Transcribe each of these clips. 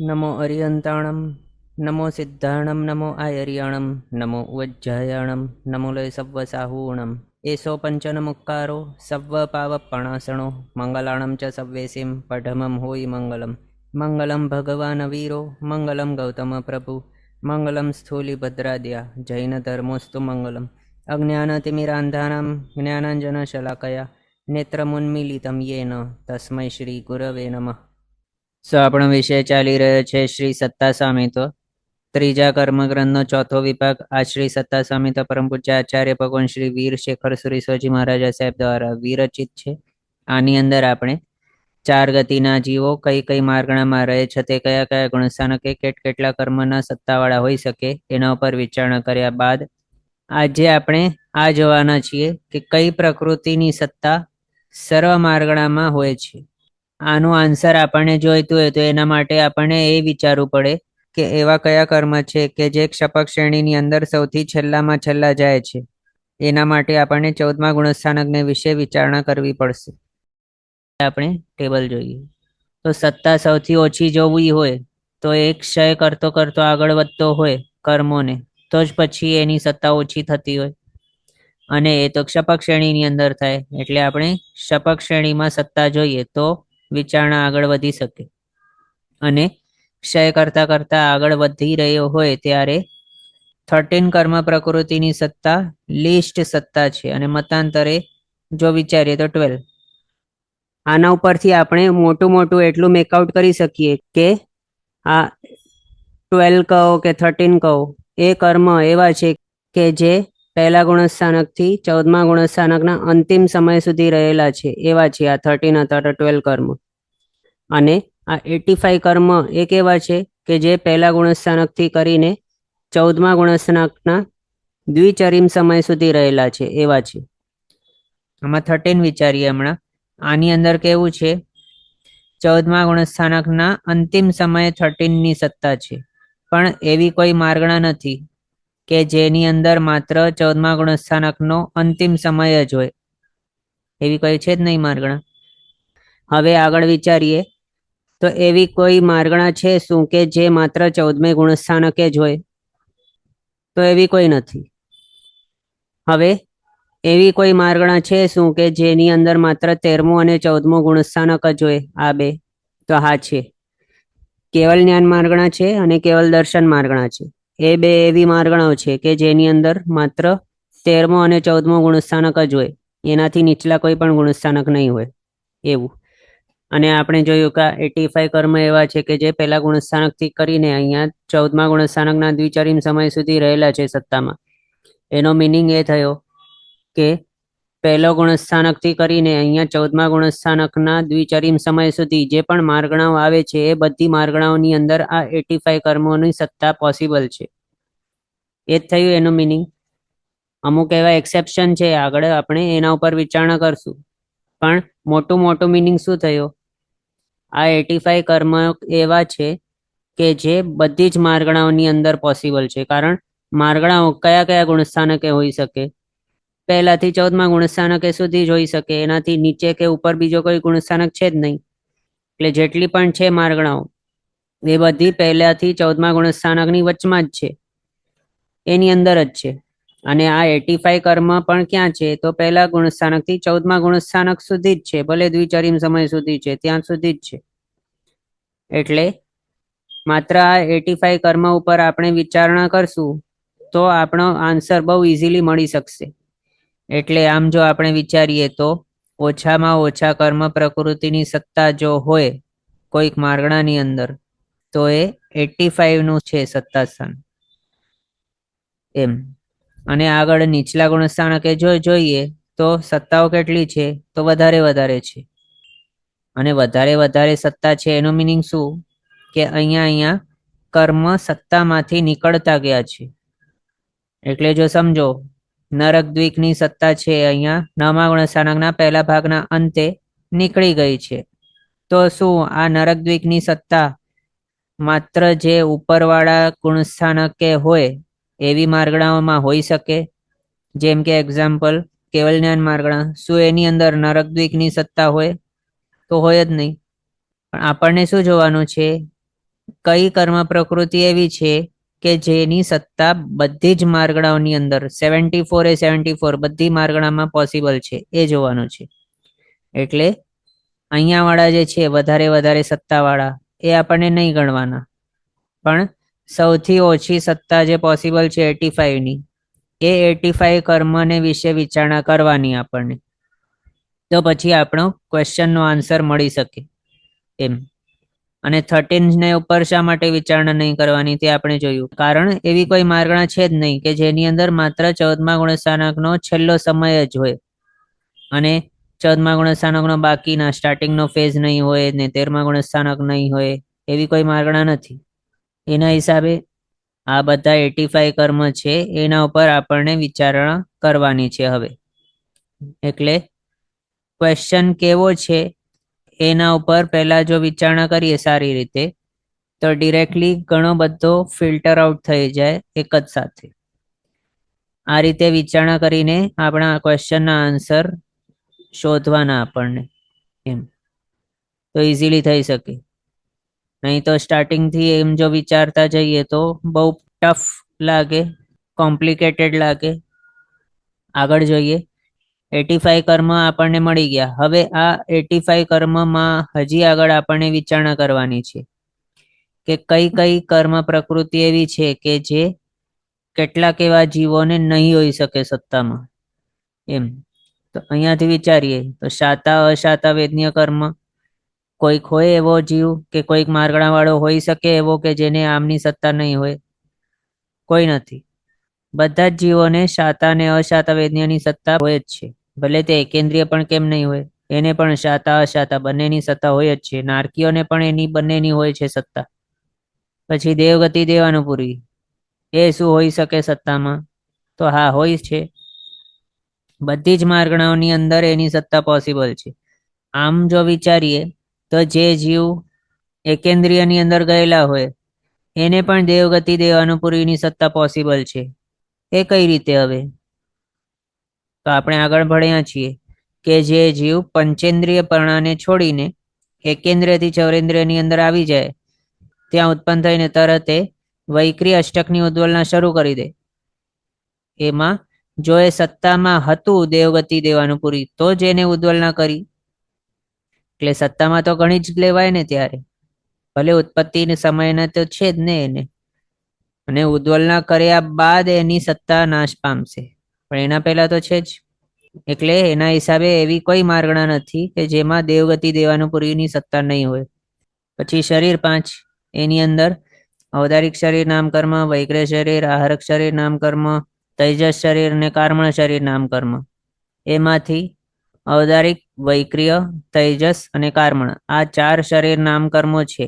નમો અરિયંતાણમ, નમો સિદ્ધાણમ, નમો આયર્યાણમ, નમો ઉજ્જયાણમ, નમો લય સવ્વ સાહૂણમ. એસો પંચન મુક્કારો સવ્વ પાવપણાસણો મંગલાણમ ચ સવ્વેસીમ પઢમમ હોય મંગલમ. મંગલમ ભગવાન વીરો મંગલમ ગૌતમ પ્રભુ મંગલમ સ્થૂલિભદ્રાદ્યા જૈન ધર્મોસ્તુ મંગલમ. અજ્ઞાનતિમિરાંધાનાં જ્ઞાનાંજનશલાકયા નેત્રમુન્મીલિતમ યેન તસ્મૈ શ્રી ગુરવે નમઃ. આપણો વિષય ચાલી રહ્યો છે શ્રી સત્તા સામિતો, ત્રીજા કર્મગ્રંથનો ચોથો વિભાગ. આ શ્રી સત્તા સામિતો પરમ પૂજ્ય આચાર્ય ભગવાન શ્રી વીર શેખર સુરી સ્વજી મહારાજા સાહેબ દ્વારા વિરચિત છે. આની અંદર આપણે ચાર ગતિના જીવો કઈ કઈ માર્ગણામાં રહે છે, તે કયા કયા ગુણસ્થાનકે કેટલા કર્મના સત્તાવાળા હોઈ શકે, એના ઉપર વિચારણા કર્યા બાદ આજે આપણે આ જોવાના છીએ કે કઈ પ્રકૃતિની સત્તા સર્વ માર્ગણામાં હોય છે. આનું આન્સર આપણને જોઈતું હોય તો એના માટે આપણને એ વિચારવું પડે કે એવા કયા કર્મ છે કે જે ક્ષપક શ્રેણીની અંદર સૌથી છેલ્લામાં છેલ્લા જાય છે. એના માટે આપણને 14મા ગુણસ્થાનકને વિશે વિચારણા કરવી પડશે. આપણે ટેબલ જોઈએ તો સત્તા સૌથી ઓછી જોવી હોય તો એ ક્ષય કરતો કરતો આગળ વધતો હોય કર્મોને, તો જ પછી એની સત્તા ઓછી થતી હોય, અને એ તો ક્ષપક શ્રેણીની અંદર થાય. એટલે આપણે ક્ષપક શ્રેણીમાં સત્તા જોઈએ તો વિચારણા આગળ વધી શકે. અને ક્ષય કરતા કરતા આગળ વધી રહ્યો હોય ત્યારે 13 કર્મ પ્રકૃતિની સત્તા લિસ્ટ સત્તા છે, અને મતાંતરે જો વિચારીએ તો 12. આના ઉપરથી આપણે મોટું એટલું મેકઆઉટ કરી શકીએ કે આ 12 કહો કે 13 કહો, એ કર્મ એવા છે કે જે પહેલા ગુણસ્થાનકથી 14મા ગુણસ્થાનકના અંતિમ સમય સુધી રહેલા છે. એવા છે આ 13 અથવા 12 કર્મ. અને આ 85 કર્મ એક એવા છે કે જે પહેલા ગુણસ્થાનકથી કરીને 14મા ગુણસ્થાનકના દ્વિચરીમ સમય સુધી રહેલા છે. એવા છે. આમાં 13 વિચારીએ હમણાં. આની અંદર કેવું છે, 14મા ગુણસ્થાનકના અંતિમ સમયે 13ની સત્તા છે, પણ એવી કોઈ માર્ગણા નથી કે જેની અંદર માત્ર 14મા ગુણસ્થાનકનો અંતિમ સમય જ હોય. એવી કોઈ છે જ નહીં માર્ગણા. હવે આગળ વિચારીએ તો એવી કોઈ માર્ગણા છે શું કે જે માત્ર 14મે ગુણસ્થાનકે જ હોય? તો એવી કોઈ નથી. હવે એવી કોઈ માર્ગણા છે શું કે જેની અંદર માત્ર 13મું અને 14મું ગુણસ્થાનક જ હોય? આ બે તો હા છે. કેવલ જ્ઞાન માર્ગણા છે અને કેવલ દર્શન માર્ગણા છે. એ બે એવી માર્ગણાઓ છે કે જેની અંદર માત્ર 13મો અને 14મો ગુણસ્થાનક જ હોય, એનાથી નીચલા કોઈ પણ ગુણસ્થાનક નહીં હોય એવું. અને આપણે જોયું કે 85 કર્મ એવા છે કે જે પહેલા ગુણસ્થાનકથી કરીને અહીંયા 14મા ગુણસ્થાનકના દ્વિચરીમ સમય સુધી રહેલા છે સત્તામાં. એનો મિનિંગ એ થયો કે પહેલો ગુણસ્થાનકથી કરીને અહીંયા 14મા ગુણસ્થાનકના દ્વિચરીમ સમય સુધી જે પણ માર્ગણાઓ આવે છે એ બધી માર્ગણાઓની અંદર આ 85 કર્મોની સત્તા પોસિબલ છે. એ જ થયું એનું મિનિંગ. અમુક એવા એક્સેપ્શન છે, આગળ આપણે એના ઉપર વિચારણા કરશું. પણ મોટું મિનિંગ શું થયો? આ 85 કર્મ એવા છે કે જે બધી જ માર્ગણાઓની અંદર પોસિબલ છે. કારણ માર્ગણાઓ કયા કયા ગુણસ્થાનકે હોઈ શકે? પહેલાથી 14મા ગુણસ્થાનકે સુધી જ હોઈ શકે. એનાથી નીચે કે ઉપર બીજો કોઈ ગુણસ્થાનક છે જ નહીં. એટલે જેટલી પણ છે માર્ગણાઓ એ બધી પહેલાથી 14મા ગુણસ્થાનકની વચમાં જ છે, એની અંદર જ છે. અને આ 85 કર્મ પણ ક્યાં છે? તો પહેલા ગુણસ્થાનકથી 14મા ગુણસ્થાનક સુધી જ છે, ભલે દ્વિચરીમ સમય સુધી છે, ત્યાં સુધી જ છે. એટલે માત્ર આ 85 કર્મ ઉપર આપણે વિચારણા કરશું તો આપણો આન્સર બહુ ઇઝીલી મળી શકશે. એટલે આમ જો આપણે વિચારીએ તો ઓછામાં ઓછા કર્મ પ્રકૃતિની સત્તા જો હોય કોઈક માર્ગણાની અંદર તો એ 85નું છે સત્તા સ્થાન એમ. અને આગળ નીચલા ગુણસ્થાનકે જો જોઈએ તો સત્તાઓ કેટલી છે? તો વધારે છે. અને વધારે સત્તા છે એનો મિનિંગ શું? કે અહીંયા કર્મ સત્તામાંથી નીકળતા ગયા છે. એટલે જો સમજો નરક દ્વીકની સત્તા છે અહીંયા 9મા ગુણસ્થાનકના પહેલા ભાગના અંતે નીકળી ગઈ છે. તો શું આ નરક દ્વીકની સત્તા માત્ર જે ઉપરવાળા ગુણસ્થાનકે હોય એવી માર્ગણાઓમાં હોઈ શકે? જેમ કે એક્ઝામ્પલ કેવલ જ્ઞાન માર્ગણા, શું એની અંદર નરક દ્વીકની સત્તા હોય? તો હોય જ નહીં. પણ આપણને શું જોવાનું છે? કઈ કર્મ પ્રકૃતિ એવી છે કે જેની સત્તા બધી જ માર્ગણાઓની અંદર 74 એ 74 બધી માર્ગણામાં પોસિબલ છે એ જોવાનું છે. એટલે અહીંયા વાળા જે છે વધારે સત્તા વાળા એ આપણને નહીં ગણવાના, પણ સૌથી ઓછી સત્તા જે પોસિબલ છે 85 ની, એ 85 કર્મને વિશે વિચારણા કરવાની આપણને. તો પછી આપણો ક્વેશ્ચનનો આન્સર મળી શકે એમ. અને 13 ને ઉપર શા માટે વિચારણા નહીં કરવાની તે આપણે જોયું. કારણ એવી કોઈ માર્ગણા છે જ નહીં કે જેની અંદર માત્ર 14મા ગુણસ્થાનકનો છેલ્લો સમય જ હોય અને 14મા ગુણસ્થાનકનો બાકીના સ્ટાર્ટિંગનો ફેઝ નહીં હોય ને 13મા ગુણસ્થાનક નહીં હોય, એવી કોઈ માર્ગણા નથી. એના હિસાબે આ બધા 85 કર્મ છે એના ઉપર આપણને વિચારણા કરવાની છે હવે. એટલે ક્વેશ્ચન કેવો છે એના ઉપર પહેલા જો વિચારણા કરીએ સારી રીતે તો ડિરેક્ટલી ઘણો બધો ફિલ્ટર આઉટ થઈ જાય એક જ સાથે. આ રીતે વિચારણા કરીને આપણા ક્વેશ્ચનના આન્સર શોધવાના આપણને એમ, તો ઇઝીલી થઈ શકે. નહીં તો સ્ટાર્ટિંગથી એમ જો વિચારતા જઈએ તો બહુ ટફ લાગે, કોમ્પ્લિકેટેડ લાગે. આગળ જોઈએ. 85 કર્મ આપણને મળી ગયા. હવે આ 85 કર્મમાં હજી આગળ આપણને વિચારણા કરવાની છે કે કઈ કઈ કર્મ પ્રકૃતિ એવી છે કે જે કેટલાક એવા જીવોને નહીં હોઈ શકે સત્તામાં એમ. તો અહીંયાથી વિચારીએ તો શાતા અશાતા વેદનીય કર્મ, કોઈક હોય એવો જીવ કે કોઈક માર્ગણા વાળો હોઈ શકે એવો કે જેને આમની સત્તા નહીં હોય? કોઈ નથી. બધા જ જીવોને શાતા અને અશાતા વેદનીયની સત્તા હોય જ છે. ભલે તે એકેન્દ્રિય પણ કેમ નહીં હોય, એને પણ શાતા અશાતા બંનેની સત્તા હોય જ છે. નારકીઓને પણ એની બંનેની હોય છે સત્તા. પછી દેવગતિ દેવાનુપૂરી, એ શું હોઈ શકે સત્તામાં? તો હા હોય છે. બધી જ માર્ગણાઓની અંદર એની સત્તા પોસિબલ છે. આમ જો વિચારીએ તો જે જીવ એકેન્દ્રિયની અંદર ગયેલા હોય એને પણ દેવગતિ દેવાનુપૂરીની સત્તા પોસિબલ છે. એ કઈ રીતે હવે? તો આપણે આગળ ભણ્યા છીએ કે જે જીવ પંચેન્દ્રિય પરણાને છોડીને એકેન્દ્રિયથી ચૌરેન્દ્રિયની અંદર આવી જાય, ત્યાં ઉત્પન્ન થઈને તરત એ વૈક્રી અષ્ટકની ઉદ્વલના શરૂ કરી દે. એમાં જો એ સત્તામાં હતું દેવગતિ દેવાનુપૂરી તો જ એને ઉદ્વલના કરી. એટલે સત્તામાં તો ઘણી જ લેવાય ને ત્યારે, ભલે ઉત્પત્તિ સમયના તો છે જ ને એને, અને ઉદ્વલના કર્યા બાદ એની સત્તા નાશ પામશે, પણ એના પહેલા તો છે જ. એટલે એના હિસાબે એવી કોઈ માર્ગણા નથી કે જેમાં દેવગતિ દેવાનુપૂરીની સત્તા નહીં હોય. પછી શરીર 5, એની અંદર ઔદારિક શરીર નામ કર્મ, વૈક્રય શરીર, આહારક શરીર નામ કર્મ, તૈજસ શરીર અને કાર્મણ શરીર નામ કર્મ. એમાંથી ઔદારિક, વૈક્રિય, તૈજસ અને કાર્મણ આ 4 શરીર નામ કર્મો છે.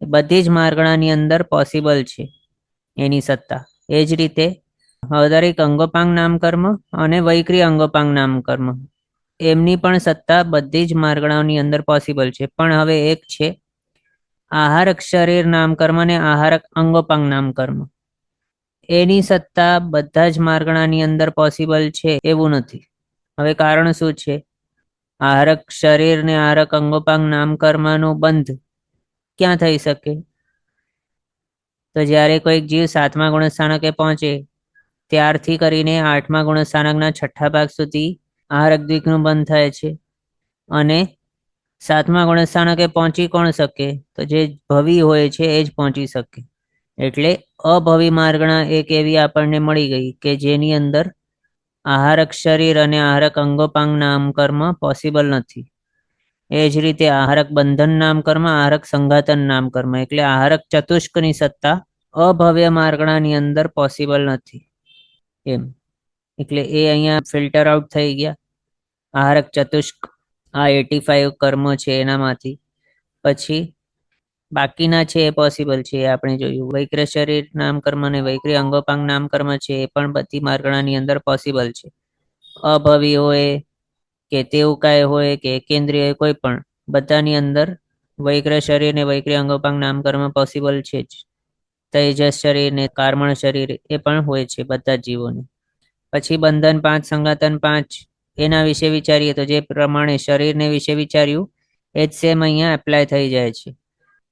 બધી જ માર્ગણાની અંદર પોસિબલ છે એની સત્તા. એ જ રીતે ઔદારિક અંગોપાંગ નામ કર્મ અને વૈક્રિય અંગોપાંગ નામ કર્મ, એમની પણ સત્તા બધી જ માર્ગણાઓની અંદર પોસિબલ છે. પણ હવે એક છે આહારક શરીર નામ કર્મ અને આહારક અંગોપાંગ નામ કર્મ, એની સત્તા બધા જ માર્ગણાની અંદર પોસિબલ છે એવું નથી. હવે કારણ શું છે? આહારક શરીર ને આહારક અંગોપાંગ નામ કર્મનું બંધ ક્યાં થઈ શકે? તો જ્યારે કોઈક જીવ 7મા ગુણસ્થાનકે પહોંચે ત્યારથી કરીને 8મા ગુણસ્થાનકના 6ઠ્ઠા ભાગ સુધી આહારક દ્વિકનું બંધ થાય છે. અને 7મા ગુણસ્થાનકે પહોંચી કોણ શકે? તો જે ભવી હોય છે એ જ પહોંચી શકે. એટલે અભવી માર્ગણા એક એવી આપણને મળી ગઈ કે જેની અંદર આહારક શરીર અને આહારક અંગોપાંગ નામ કર્મ પોસિબલ નથી. એ જ રીતે આહારક બંધન નામ કર્મ, આહારક સંઘાતન નામ કર્મ, એટલે આહારક ચતુષ્કની સત્તા અભવ્ય માર્ગણાની અંદર પોસિબલ નથી એમ. એટલે એ અહીંયા ફિલ્ટર આઉટ થઈ ગયા આહારક ચતુષ્ક, આ 85 કર્મો છે એનામાંથી. પછી બાકીના છે એ પોસિબલ છે, એ આપણે જોયું. વૈક્રય શરીર નામ કર્મ અને વૈક્રિય અંગોપાંગ નામ કર્મ છે એ પણ બધી માર્ગણાની અંદર પોસિબલ છે. અભવી હોય કે તેવું કાંઈ હોય કે કેન્દ્રીય કોઈ પણ, બધાની અંદર વૈક્રય શરીર ને વૈક્રિય અંગોપાંગ નામ કર્મ પોસિબલ છે જ. તૈજસ શરીર ને કાર્મણ શરીર એ પણ હોય છે બધા જીવોને. પછી બંધન 5, સંઘાતન 5, એના વિશે વિચારીએ તો જે પ્રમાણે શરીરને વિશે વિચાર્યું એ જ સેમ અહીંયા એપ્લાય થઈ જાય છે.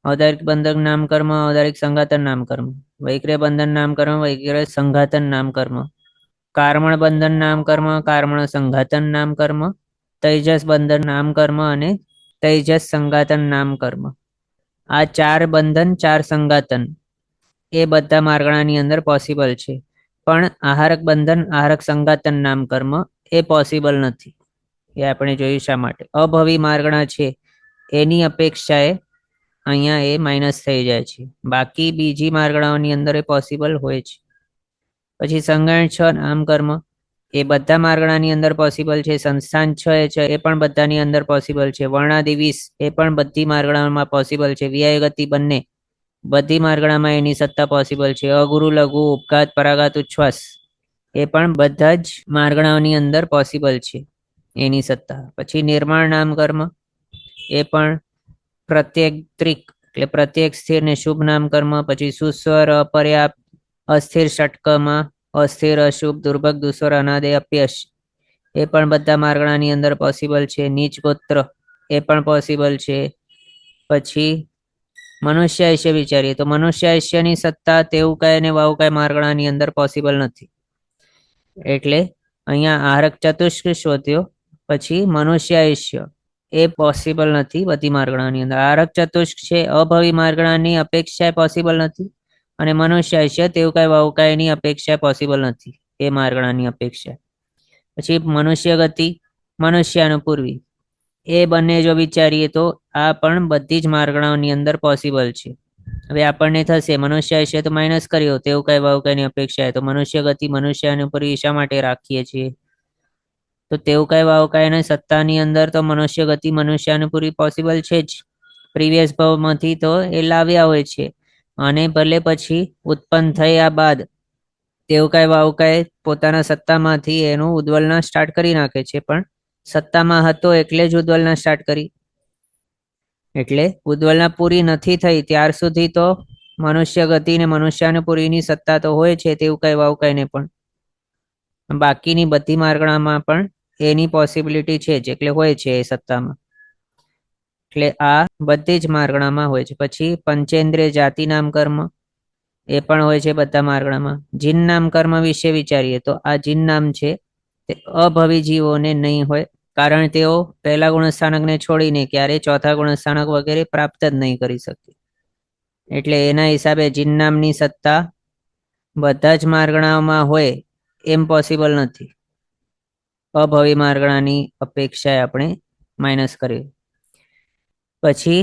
ઔદારિક બંધક નામ કર્મ, ઔદારિક સંઘાતન નામ કર્મ, વૈક્રિય બંધન નામ કર્મ, વૈક્રિય સંઘાતન નામ કર્મ, કાર્મણ બંધન નામ કર્મ, કાર્મણ સંઘાતન નામ કર્મ, તૈજસ બંધન નામ કર્મ અને તૈજસ સંઘાતન નામ કર્મ. આ 4 બંધન 4 સંઘાતન એ બધા માર્ગણાની અંદર પોસિબલ છે, પણ આહારક બંધન આહારક સંઘાતન નામ કર્મ એ પોસિબલ નથી. એ આપણે જોયું શા માટે. અભવી માર્ગણા છે એની અપેક્ષાએ અહીંયા એ માઇનસ થઈ જાય છે, બાકી બીજી માર્ગણાઓની અંદર એ પોસિબલ હોય છે. પછી સંગણ 6 નામ કર્મ એ બધા માર્ગણાની અંદર પોસિબલ છે. સંસ્થાન 6 છે એ પણ બધાની અંદર પોસિબલ છે. વર્ણાદિ 20 એ પણ બધી માર્ગણાઓમાં પોસિબલ છે. વ્યાય ગતિ બંને બધી માર્ગણામાં એની સત્તા પોસિબલ છે. અગુરુ લઘુ ઉપઘાત પરાઘાત ઉચ્છ્વાસ એ પણ બધા જ માર્ગણાઓની અંદર પોસિબલ છે એની સત્તા. પછી નિર્માણ નામ કર્મ એ પણ પ્રત્યેક ત્રિક એટલે પ્રત્યેક સ્થિર ને શુભ નામ કર્મ. પછી સુસ્વર અપર્યાપ્ત અસ્થિર ષટકમાં અસ્થિર અશુભ દુર્ભગ દુસ્વર અનાદે અપ્યશ એ પણ બધા માર્ગણાની અંદર પોસિબલ છે. નીચ ગોત્ર એ પણ પોસિબલ છે. પછી મનુષ્યાયુષ્ય વિચારીએ તો મનુષ્યાયુષ્યની સત્તા તેવું કઈ ને વાવું કઈ માર્ગણાની અંદર પોસિબલ નથી. એટલે અહીંયા આહારક ચતુષ્ક શોધ્યો, પછી મનુષ્યાયુષ્ય એ પોસિબલ નથી બધી માર્ગણાની અંદર. આહારક ચતુષ્ક છે અભવી માર્ગણાની અપેક્ષા પોસિબલ નથી, અને મનુષ્યાયુષ્ય તેવું કઈ વાવું કઈ ની અપેક્ષા પોસિબલ નથી એ માર્ગણાની અપેક્ષા. પછી મનુષ્ય ગતિ મનુષ્યાનુપૂર્વી એ બંને જો વિચારીએ તો આ પણ બધી જ માર્ગણાઓની અંદર પોસિબલ છે. હવે આપણને થશે મનુષ્યાયુષ્ય તો માઇનસ કર્યો, તેવું કઈ વાવું કઈ ની અપેક્ષા, તો મનુષ્ય ગતિ મનુષ્યાનુપૂર્વી શા માટે રાખીએ છીએ? તો તેવું કઈ વાવું કઈ ની સત્તાની અંદર તો મનુષ્ય ગતિ મનુષ્યાનુપૂર્વી પોસિબલ છે જ. પ્રીવિયસ ભાવમાંથી તો એ લાવ્યા હોય છે, અને ભલે પછી ઉત્પન્ન થયા બાદ તેવું કઈ વાવું કઈ પોતાના સત્તામાંથી એનું ઉદ્વલના સ્ટાર્ટ કરી નાખે છે, પણ સત્તામાં હતો એટલે જ ઉદ્વલના સ્ટાર્ટ કરી. એટલે ઉદ્વલના પૂરી નથી થઈ ત્યાર સુધી તો મનુષ્ય ગતિ ને મનુષ્યાનુપૂર્વીની સત્તા તો હોય છે, તેવું કઈ વાવું કઈ ને પણ બાકીની બધી માર્ગણામાં પણ એની પોસિબિલિટી છે જ, એટલે હોય છે એ સત્તામાં. એટલે આ બધી જ માર્ગણામાં હોય છે. પછી પંચેન્દ્રિય જાતિ નામ કર્મ એ પણ હોય છે બધા માર્ગણામાં. જીન નામ કર્મ વિશે વિચારીએ તો આ જીન નામ છે તે અભવી જીવોને નહીં હોય, કારણ તેઓ પહેલા ગુણસ્થાનકને છોડીને ક્યારેય ચોથા ગુણસ્થાનક વગેરે પ્રાપ્ત જ નહીં કરી શકે. એટલે એના હિસાબે જીન નામની સત્તા બધા જ માર્ગણાઓમાં હોય એમ પોસિબલ નથી. અભવી માર્ગણાની અપેક્ષાએ આપણે માઇનસ કર્યું. પછી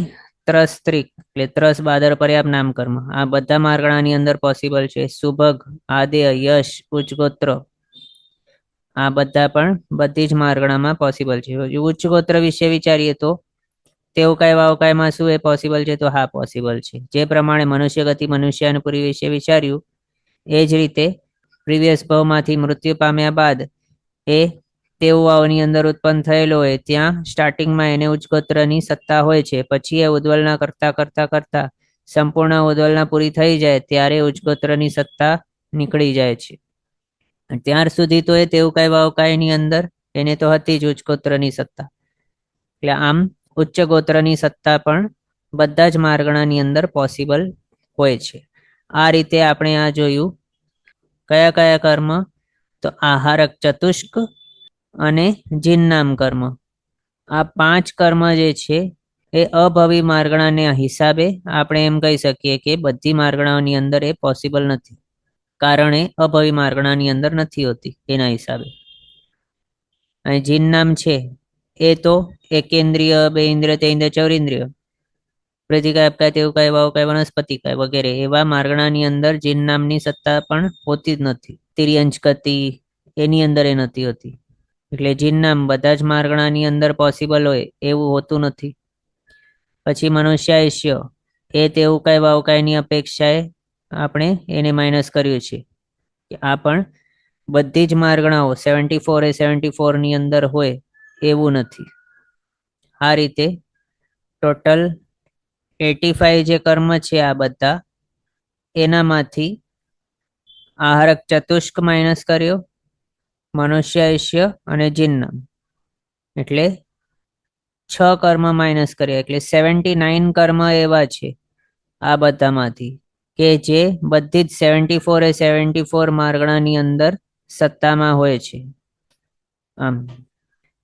ત્રસ્ત્રિક એટલે ત્રસ બાદર પર્યાપ્ત નામ કર્મ આ બધા માર્ગણાની અંદર પોસિબલ છે. સુભગ આદેય યશ ઉચ્ચગોત્ર આ બધા પણ બધી જ માર્ગણામાં પોસિબલ છે. ઉચ્ચગોત્ર વિશે વિચારીએ તો તેવું કઈ વાવું કઈમાં શું એ પોસિબલ છે? તો હા પોસિબલ છે. જે પ્રમાણે મનુષ્ય ગતિ મનુષ્યાનુપૂર્વી વિશે વિચાર્યું એ જ રીતે પ્રીવિયસ ભાવમાંથી મૃત્યુ પામ્યા બાદ એ તેવું વાવની અંદર ઉત્પન્ન થયેલો હોય ત્યાં સ્ટાર્ટિંગમાં એને ઉચ્ચગોત્રની સત્તા હોય છે, પછી એ ઉદ્વલના કરતા કરતા કરતા સંપૂર્ણ ઉદ્વલના પૂરી થઈ જાય ત્યારે ઉચ્ચગોત્રની સત્તા નીકળી જાય છે. ત્યાર સુધી તો એ તેવું કઈ વાવ કઈ ની અંદર એને તો હતી જ ઉચ્ચગોત્રની સત્તા. એટલે આમ ઉચ્ચ ગોત્રની સત્તા પણ બધા જ માર્ગણાની અંદર પોસિબલ હોય છે. આ રીતે આપણે આ જોયું કયા કયા કર્મ? તો આહારક ચતુષ્ક અને જીનનામ કર્મ. આ 5 કર્મ જે છે એ અભવી માર્ગણાના હિસાબે આપણે એમ કહી શકીએ કે બધી માર્ગણાઓની અંદર એ પોસિબલ નથી, કારણ એ અભવી માર્ગણાની અંદર નથી હોતી એના હિસાબે. અને જીન નામ છે એ તો એકેન્દ્રિય, બે ઇન્દ્રિય, તે ઇન્દ્રિય, ચૌરિન્દ્રિય, પ્રતિકાય અપકાય તેવું કઈ વાવ કઈ વનસ્પતિકાય વગેરે એવા માર્ગણાની અંદર જીન નામની સત્તા પણ હોતી જ નથી. તિર્યંચ ગતિ એની અંદર એ નથી હોતી. એટલે જીન નામ બધા જ માર્ગણાની અંદર પોસિબલ હોય એવું હોતું નથી. પછી મનુષ્યાયુષ્ય એ તેવું કઈ વાવ કઈની અપેક્ષાએ આપણે એને માઇનસ કર્યું છે. આ પણ બધી જ માર્ગણાઓ 74 એ 74 ની અંદર હોય એવું નથી. આ રીતે ટોટલ 85 જે કર્મ છે આ બધા એનામાંથી આહારક ચતુષ્ક માઇનસ કર્યો, મનુષ્યાયુષ્ય અને જીનનામ એટલે 6 કર્મ માઇનસ કર્યા, એટલે 79 કર્મ એવા છે આ બધામાંથી, કે જે બધી જ 74 એ 74 માર્ગણાની અંદર સત્તામાં હોય છે. આમ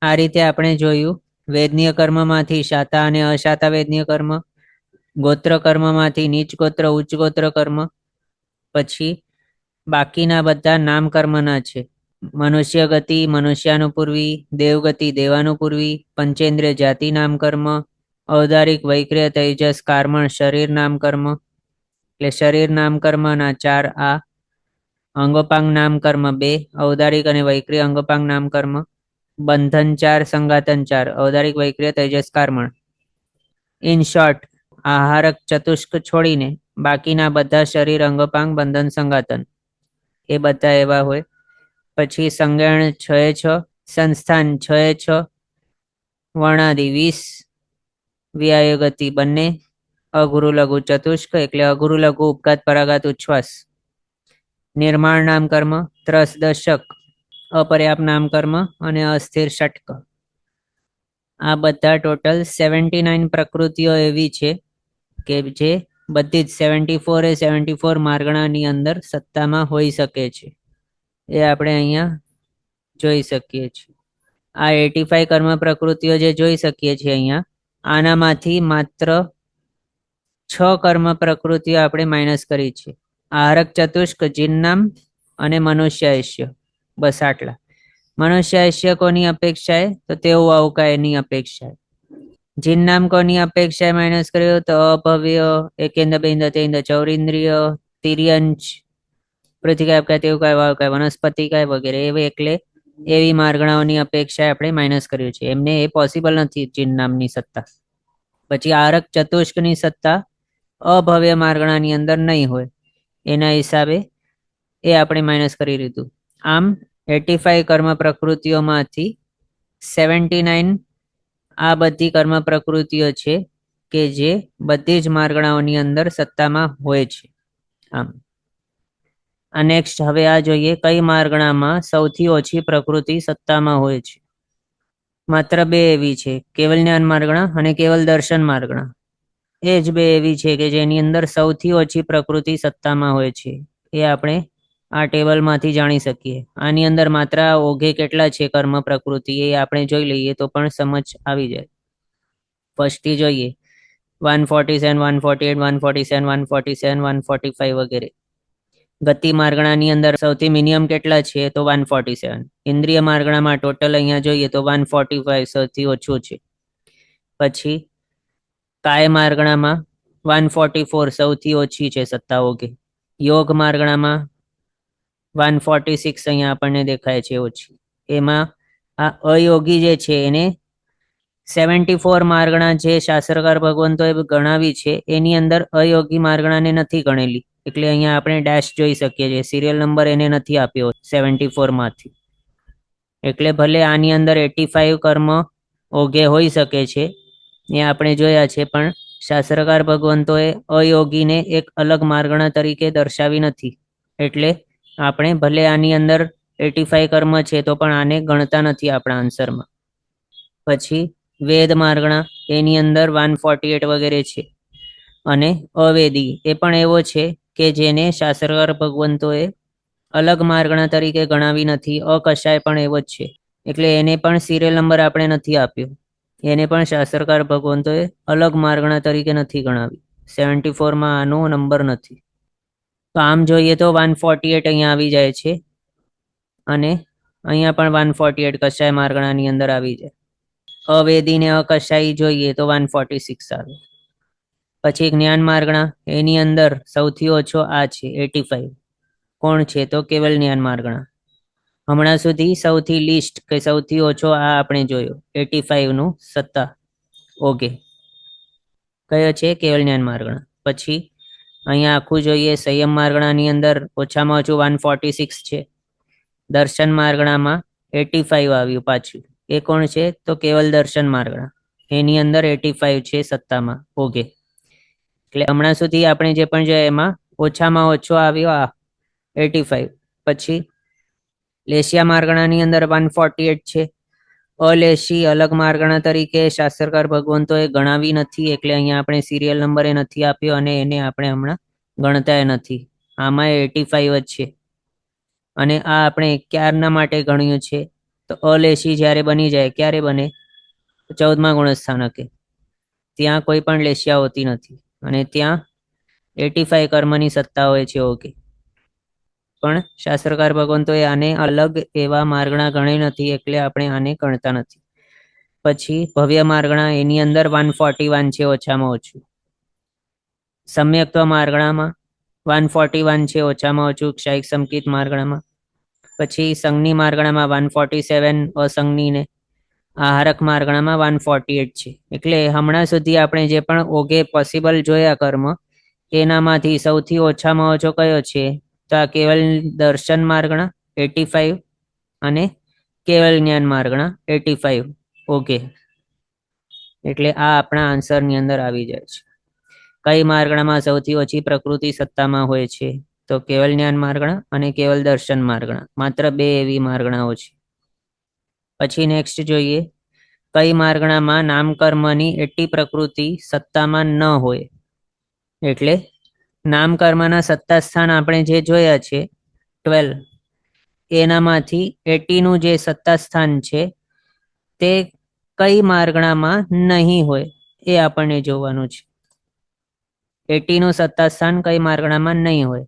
આ રીતે આપણે જોયું વેદનીય કર્મમાંથી શાતા અને અશાતા વેદનીય કર્મ, ગોત્ર કર્મમાંથી નીચ ગોત્ર ઉચ્ચ ગોત્ર કર્મ, પછી બાકીના બધા નામ કર્મના છે. મનુષ્ય ગતિ મનુષ્યાનુપૂર્વી, દેવગતિ દેવાનુપૂર્વી, પંચેન્દ્રિય જાતિ નામ કર્મ, ઔદારિક વૈક્રિય તેજસ કાર્મણ શરીર નામ કર્મ, એટલે શરીર નામ કર્મના 4 આ, અંગોપાંગ નામ કર્મ 2, ઔદારિક અને વૈક્રિય અંગોપાંગ નામ કર્મ, બંધન 4 સંગાતન 4, ઔદારિક વૈક્રિય તેજસ કાર્મણ. ઇન શોર્ટ, આહારક ચતુષ્ક છોડીને બાકીના બધા શરીર અંગોપાંગ બંધન સંગાતન એ બધા એવા હોય. પછી સંજ્ઞાન 6 સંસ્થાન 6 વર્ણાદિ 20, વ્યાય ગતિ બંને, અગુરુ લઘુ ચતુષ્ક એટલે અગુરુ લઘુ ઉપઘાત પરાઘાત ઉચ્છ્વાસ, નિર્માણ નામ કર્મ, ત્રસ દશક, અપર્યાપ્ત નામ કર્મ અને અસ્થિર ષટક. આ બધા ટોટલ 79 પ્રકૃતિઓ એવી છે કે જે બધી જ 74 એ 74 માર્ગણાની અંદર સત્તામાં હોઈ શકે છે. એ આપણે અહીંયા જોઈ શકીએ છીએ. આ 85 કર્મ પ્રકૃતિઓ જે જોઈ શકીએ છીએ અહીંયા, આનામાંથી માત્ર 6 કર્મ પ્રકૃતિઓ આપણે માઇનસ કરી છે. આહારક ચતુષ્ક, જીનનામ અને મનુષ્યાયુષ્ય, બસ આટલા. મનુષ્યાયુષ્ય કોની અપેક્ષાએ? તો તેઓ અવકાયની અપેક્ષાએ. જીનનામ કોની અપેક્ષાએ માઇનસ કર્યો? તો અભવ્ય, એકેન્દ્ર બિંદ તેન્દ્ર ચૌરિન્દ્રિય, તિર્યંચ, પૃથ્વીકાય તેવકાય વાવકાય વનસ્પતિકાય વગેરે એટલે એવી માર્ગણાઓની અપેક્ષાએ આપણે માઇનસ કર્યું છે. એમને એ પોસિબલ નથી જીન નામની સત્તા. પછી આરક ચતુષ્કની સત્તા અભવ્ય માર્ગણાની અંદર નહીં હોય, એના હિસાબે એ આપણે માઇનસ કરી લીધું. આમ 85 કર્મ પ્રકૃતિઓમાંથી 79 આ બધી કર્મ પ્રકૃતિઓ છે કે જે બધી જ માર્ગણાઓની અંદર સત્તામાં હોય છે. આમ આ નેક્સ્ટ હવે આ જોઈએ કઈ માર્ગણામાં સૌથી ઓછી પ્રકૃતિ સત્તામાં હોય છે. માત્ર 2 એવી છે, કેવલ જ્ઞાન માર્ગણા અને કેવલ દર્શન માર્ગણા. એ જ 2 એવી છે કે જેની અંદર સૌથી ઓછી પ્રકૃતિ સત્તામાં હોય છે. એ આપણે આ ટેબલમાંથી જાણી શકીએ. આની અંદર માત્ર ઓઘે કેટલા છે કર્મ પ્રકૃતિ એ આપણે જોઈ લઈએ તો પણ સમજ આવી જાય. ફર્સ્ટથી જોઈએ 147, 148, 147, 147, 145 વગેરે. ગતિ માર્ગણાની અંદર સૌથી મિનિમમ કેટલા છે? તો 147. ઇન્દ્રિય માર્ગણામાં ટોટલ અહીંયા જોઈએ તો 145 સૌથી ઓછું છે. પછી કાય માર્ગણામાં 144 સૌથી ઓછી છે સત્તા ઓકે. યોગ માર્ગણામાં 146 અહીંયા આપણને દેખાય છે ઓછી. એમાં આ અયોગી જે છે એને 74 માર્ગણા જે શાસ્ત્રકાર ભગવંતોએ ગણાવી છે એની અંદર અયોગી માર્ગણાને નથી ગણેલી, એટલે અહીંયા આપણે ડેશ જોઈ શકીએ છીએ. સિરિયલ નંબર એને નથી આપ્યો 74 માંથી. એટલે ભલે આની અંદર 85 કર્મ ઓઘે હોઈ શકે છે એ આપણે જોયા છે, પણ શાસ્ત્રકાર ભગવંતોએ અયોગીને એક અલગ માર્ગણા તરીકે દર્શાવી નથી. એટલે આપણે ભલે આની અંદર 85 કર્મ છે તો પણ આને ગણતા નથી આપણા આન્સરમાં. પછી વેદ માર્ગણા એની અંદર 148 વગેરે છે. અને અવેદી એ પણ એવો છે કે જેને શાસ્ત્રકાર ભગવંતોએ અલગ માર્ગણા તરીકે ગણાવી નથી. અકશાય પણ એવો જ છે, એટલે એને પણ સિરિયલ નંબર આપણે નથી આપ્યો. એને પણ શાસ્ત્રકાર ભગવંતોએ અલગ માર્ગણા તરીકે નથી ગણાવી. 74માં આનો નંબર નથી. તો આમ જોઈએ તો 148 અહીંયા આવી જાય છે અને અહીંયા પણ 148 કશાય માર્ગણાની અંદર આવી જાય. અવેદીને અકશાઈ જોઈએ તો 146 આવે. પછી જ્ઞાન માર્ગણા એની અંદર સૌથી ઓછો આ છે 85. કોણ છે? તો કેવલ જ્ઞાન માર્ગણા. હમણાં સુધી સૌથી લીસ્ટ કે સૌથી ઓછો આ આપણે જોયો 85 નું સત્તા ઓકે કયો છે? કેવલ જ્ઞાન માર્ગણા. પછી અહીંયા આખું જોઈએ સંયમ માર્ગણાની અંદર ઓછામાં ઓછું 146 છે. દર્શન માર્ગણામાં 85 આવ્યું પાછું. એ કોણ છે? તો કેવલ દર્શન માર્ગણા. એની અંદર 85 છે સત્તામાં ઓકે. એટલે હમણાં સુધી આપણે જે પણ જોયા એમાં ઓછામાં ઓછો આવ્યો આ 85. પછી લેશિયા માર્ગણાની અંદર 148 છે. અલેશી અલગ માર્ગણા તરીકે શાસ્ત્રકાર ભગવંતોએ ગણાવી નથી, એટલે અહીંયા આપણે સિરિયલ નંબર એ નથી આપ્યો અને એને આપણે હમણાં ગણતા નથી. આમાં 85 જ છે અને આ આપણે ક્યારના માટે ગણ્યું છે. તો અલેશી જ્યારે બની જાય ક્યારે બને? 14મા ગુણસ્થાનકે. ત્યાં કોઈ પણ લેશિયા હોતી નથી અને ત્યાં 85 કર્મની સત્તા હોય છે. ઓકે, પણ શાસ્ત્રકાર ભગવંતોએ આને અલગ એવા માર્ગણા ગણી નથી, એટલે આપણે આને ગણતા નથી. પછી ભવ્ય માર્ગણા, એની અંદર 141 છે ઓછામાં ઓછું. સમ્યક્ત્વ માર્ગણામાં 141 છે ઓછામાં ઓછું, ક્ષાયિક સંકિત માર્ગણામાં. પછી સંઘની માર્ગણામાં 147 અસંઘની ને આહારક માર્ગણામાં 148 છે. એટલે હમણાં સુધી આપણે જે પણ ઓગે પોસિબલ જોયા કર્મ, એનામાંથી સૌથી ઓછામાં ઓછો કયો છે? તો આ કેવલ દર્શન માર્ગણા 85 અને કેવલ જ્ઞાન માર્ગણા 85. ઓકે, એટલે આ આપણા આન્સરની અંદર આવી જાય છે. કઈ માર્ગણામાં સૌથી ઓછી પ્રકૃતિ સત્તામાં હોય છે? તો કેવલ જ્ઞાન માર્ગણા અને કેવલ દર્શન માર્ગણા, માત્ર 2 એવી માર્ગણાઓ છે. પછી નેક્સ્ટ જોઈએ, કઈ માર્ગણામાં નામકર્મની એટલી પ્રકૃતિ સત્તામાં ન હોય? એટલે નામકર્મના સત્તા સ્થાન આપણે જે જોયા છે 12, એનામાંથી 80નું જે સત્તા સ્થાન છે તે કઈ માર્ગણામાં નહીં હોય એ આપણને જોવાનું છે. 80નું સત્તા સ્થાન કઈ માર્ગણામાં નહીં હોય,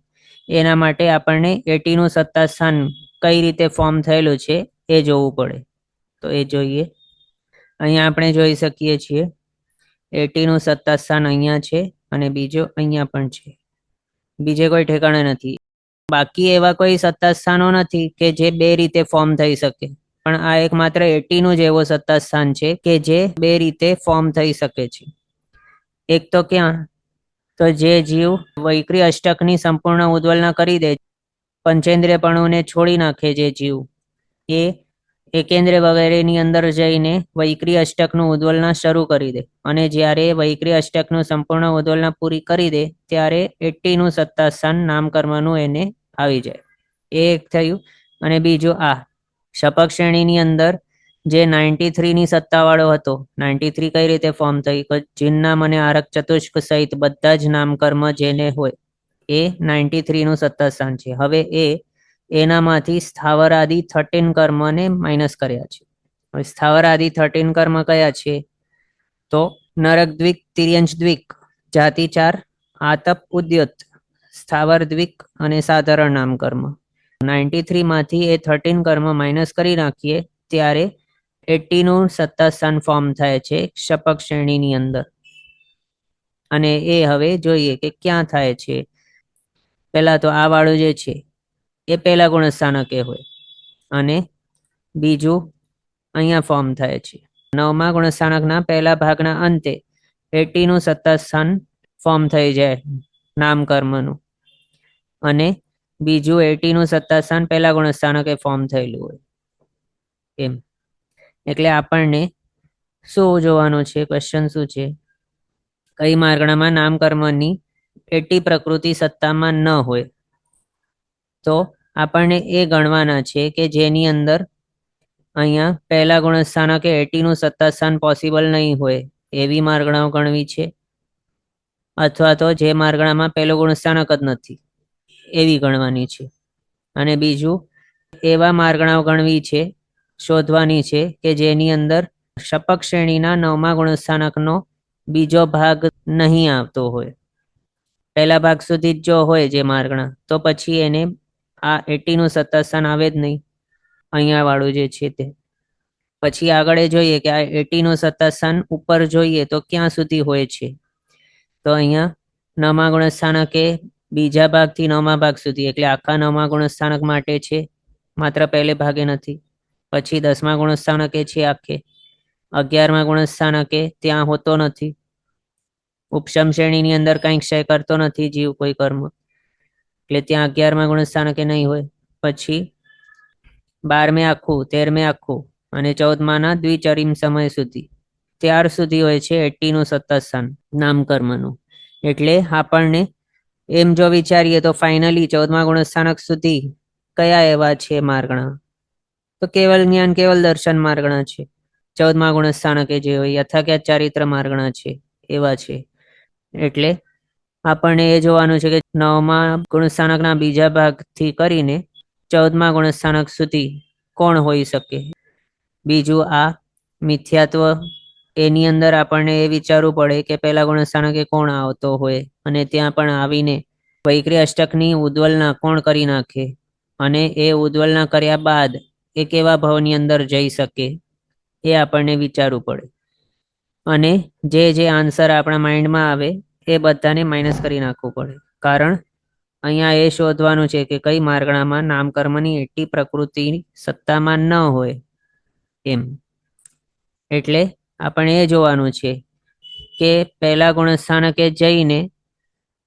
એના માટે આપણને 80નું સત્તા સ્થાન કઈ રીતે ફોર્મ થયેલું છે એ જોવું પડે. તો એ જોઈએ. અહીંયા આપણે જોઈ શકીએ છીએ 80નું સત્તા સ્થાન અહીંયા છે અને બીજો અહીંયા પણ છે, બીજે કોઈ ઠેકાણે નથી. બાકી એવા કોઈ સત્તા સ્થાનો નથી કે જે 2 રીતે ફોર્મ થઈ શકે, પણ આ એક માત્ર 80નું જ એવો સત્તા સ્થાન છે કે જે 2 રીતે ફોર્મ થઈ શકે છે. એક તો ક્યાં? તો જે જીવ વૈક્રી અષ્ટકની સંપૂર્ણ ઉદ્વલના કરી દે, પંચેન્દ્રિયપણુને છોડી નાખે, જે જીવ એ એકેન્દ્રિય વગેરેની અંદર જઈને વૈક્રી અષ્ટકનું ઉદ્વલના શરૂ કરી દે, અને જ્યારે વૈક્રી અષ્ટકનું સંપૂર્ણ ઉદ્વલના પૂરી કરી દે ત્યારે 80નું સત્તા સ્થાન નામકર્મનું એને આવી જાય. એ એક થયું. અને બીજું આ શપક શ્રેણીની અંદર જે 93ની સત્તાવાળો હતો, 93 કઈ રીતે ફોર્મ થઈ? જીનનામ અને આરક ચતુષ્ક સહિત બધા જ નામકર્મ જેને હોય એ 93નું સત્તા સ્થાન છે. હવે એનામાંથી સ્થાવર આદિ 13 કર્મને માઇનસ કર્યા છે. હવે સ્થાવર આદિ 13 કર્મ કયા છે? તો નરક દ્વિક, તિર્યંશ દ્વિક, જાતિ 4, આતપ, ઉદ્યોત, સ્થાવર દ્વિક અને સાધારણ નામકર્મ. 93 માંથી એ 13 કર્મ માઇનસ કરી નાખીએ ત્યારે 80નું સત્તા સ્થાન ફોર્મ થાય છે શપક શ્રેણીની અંદર. અને એ હવે જોઈએ કે ક્યાં થાય છે. પહેલા તો આ વાળું જે છે એ પહેલા ગુણસ્થાનકે હોય અને બીજું અહીંયા ફોર્મ થાય છે 9મા ગુણસ્થાનકના પહેલા ભાગના અંતે 80નું સત્તા સ્થાન ફોર્મ થઈ જાય નામકર્મનું, અને બીજું 80નું સત્તા સ્થાન પહેલા ગુણસ્થાનકે ફોર્મ થયેલું હોય એમ. એટલે આપણને શું જોવાનું છે? ક્વેશ્ચન શું છે? કઈ માર્ગણામાં નામકર્મની 80 પ્રકૃતિ સત્તામાં ન હોય? તો આપણને એ ગણવાના છે કે જેની અંદર અહીંયા પહેલા ગુણસ્થાનકે 80નું સત્તા સ્થાન પોસિબલ નહીં હોય એવી માર્ગણાઓ ગણવી છે, અથવા તો જે માર્ગણામાં પહેલું ગુણસ્થાનક જ નથી એવી ગણવાની છે. અને બીજું એવા માર્ગણાઓ ગણવી છે, શોધવાની છે કે જેની અંદર શપક શ્રેણીના 9મા ગુણસ્થાનકનો બીજો ભાગ નહીં આવતો હોય. પહેલા ભાગ સુધી જ જો હોય જે માર્ગણા, તો પછી એને આ 80નું સત્તા સ્થાન આવે જ નહીં, અહીંયા વાળું જે છે તે. પછી આગળ જોઈએ કે આ 80નું સત્તા સ્થાન ઉપર જોઈએ તો ક્યાં સુધી હોય છે? તો અહીંયા 9મા ગુણસ્થાનકે બીજા ભાગથી 9મા ભાગ સુધી, એટલે આખા 9મા ગુણસ્થાનક માટે છે, માત્ર પહેલે ભાગે નથી. પછી 10મા ગુણસ્થાનકે છે આખે. 11મા ગુણસ્થાનકે ત્યાં હોતો નથી. ઉપશમ શ્રેણીની અંદર કંઈ ક્ષય કરતો નથી જીવ કોઈ કર્મ, એટલે ત્યાં 11મા ગુણસ્થાનકે નહીં હોય. પછી 12મે આખું, 13મે આખું અને 14માના દ્વિચરીમ સમય સુધી, ત્યાર સુધી હોય છે 80નું સત્તા સ્થાન નામકર્મનું. એટલે આપણને એમ જો વિચારીએ તો ફાઇનલી 14મા ગુણસ્થાનક સુધી કયા એવા છે માર્ગણા? તો કેવલ જ્ઞાન, કેવલ દર્શન માર્ગણા છે. 14મા ગુણસ્થાનકે જે હોય યથાખ્યાત ચારિત્ર માર્ગણા છે એવા છે. એટલે આપણને એ જોવાનું છે કે 9મા ગુણસ્થાનકના બીજા ભાગથી કરીને 14મા ગુણસ્થાનક સુધી કોણ હોઈ શકે. બીજું આ મિથ્યાત્વ, એની અંદર આપણને એ વિચારવું પડે કે પહેલા ગુણસ્થાનકે કોણ આવતો હોય અને ત્યાં પણ આવીને વૈક્રી અષ્ટકની ઉદ્વલના કોણ કરી નાખે અને એ ઉદ્વલના કર્યા બાદ એ કેવા ભાવની અંદર જઈ શકે એ આપણને વિચારવું પડે. અને જે આન્સર આપણા માઇન્ડમાં આવે એ બધાને માઇનસ કરી નાખવું પડે. કારણ અહીંયા એ શોધવાનું છે કે કઈ માર્ગણામાં નામકર્મની એટલી પ્રકૃતિ સત્તામાં ન હોય એમ. એટલે આપણે એ જોવાનું છે કે પહેલા ગુણસ્થાનકે જઈને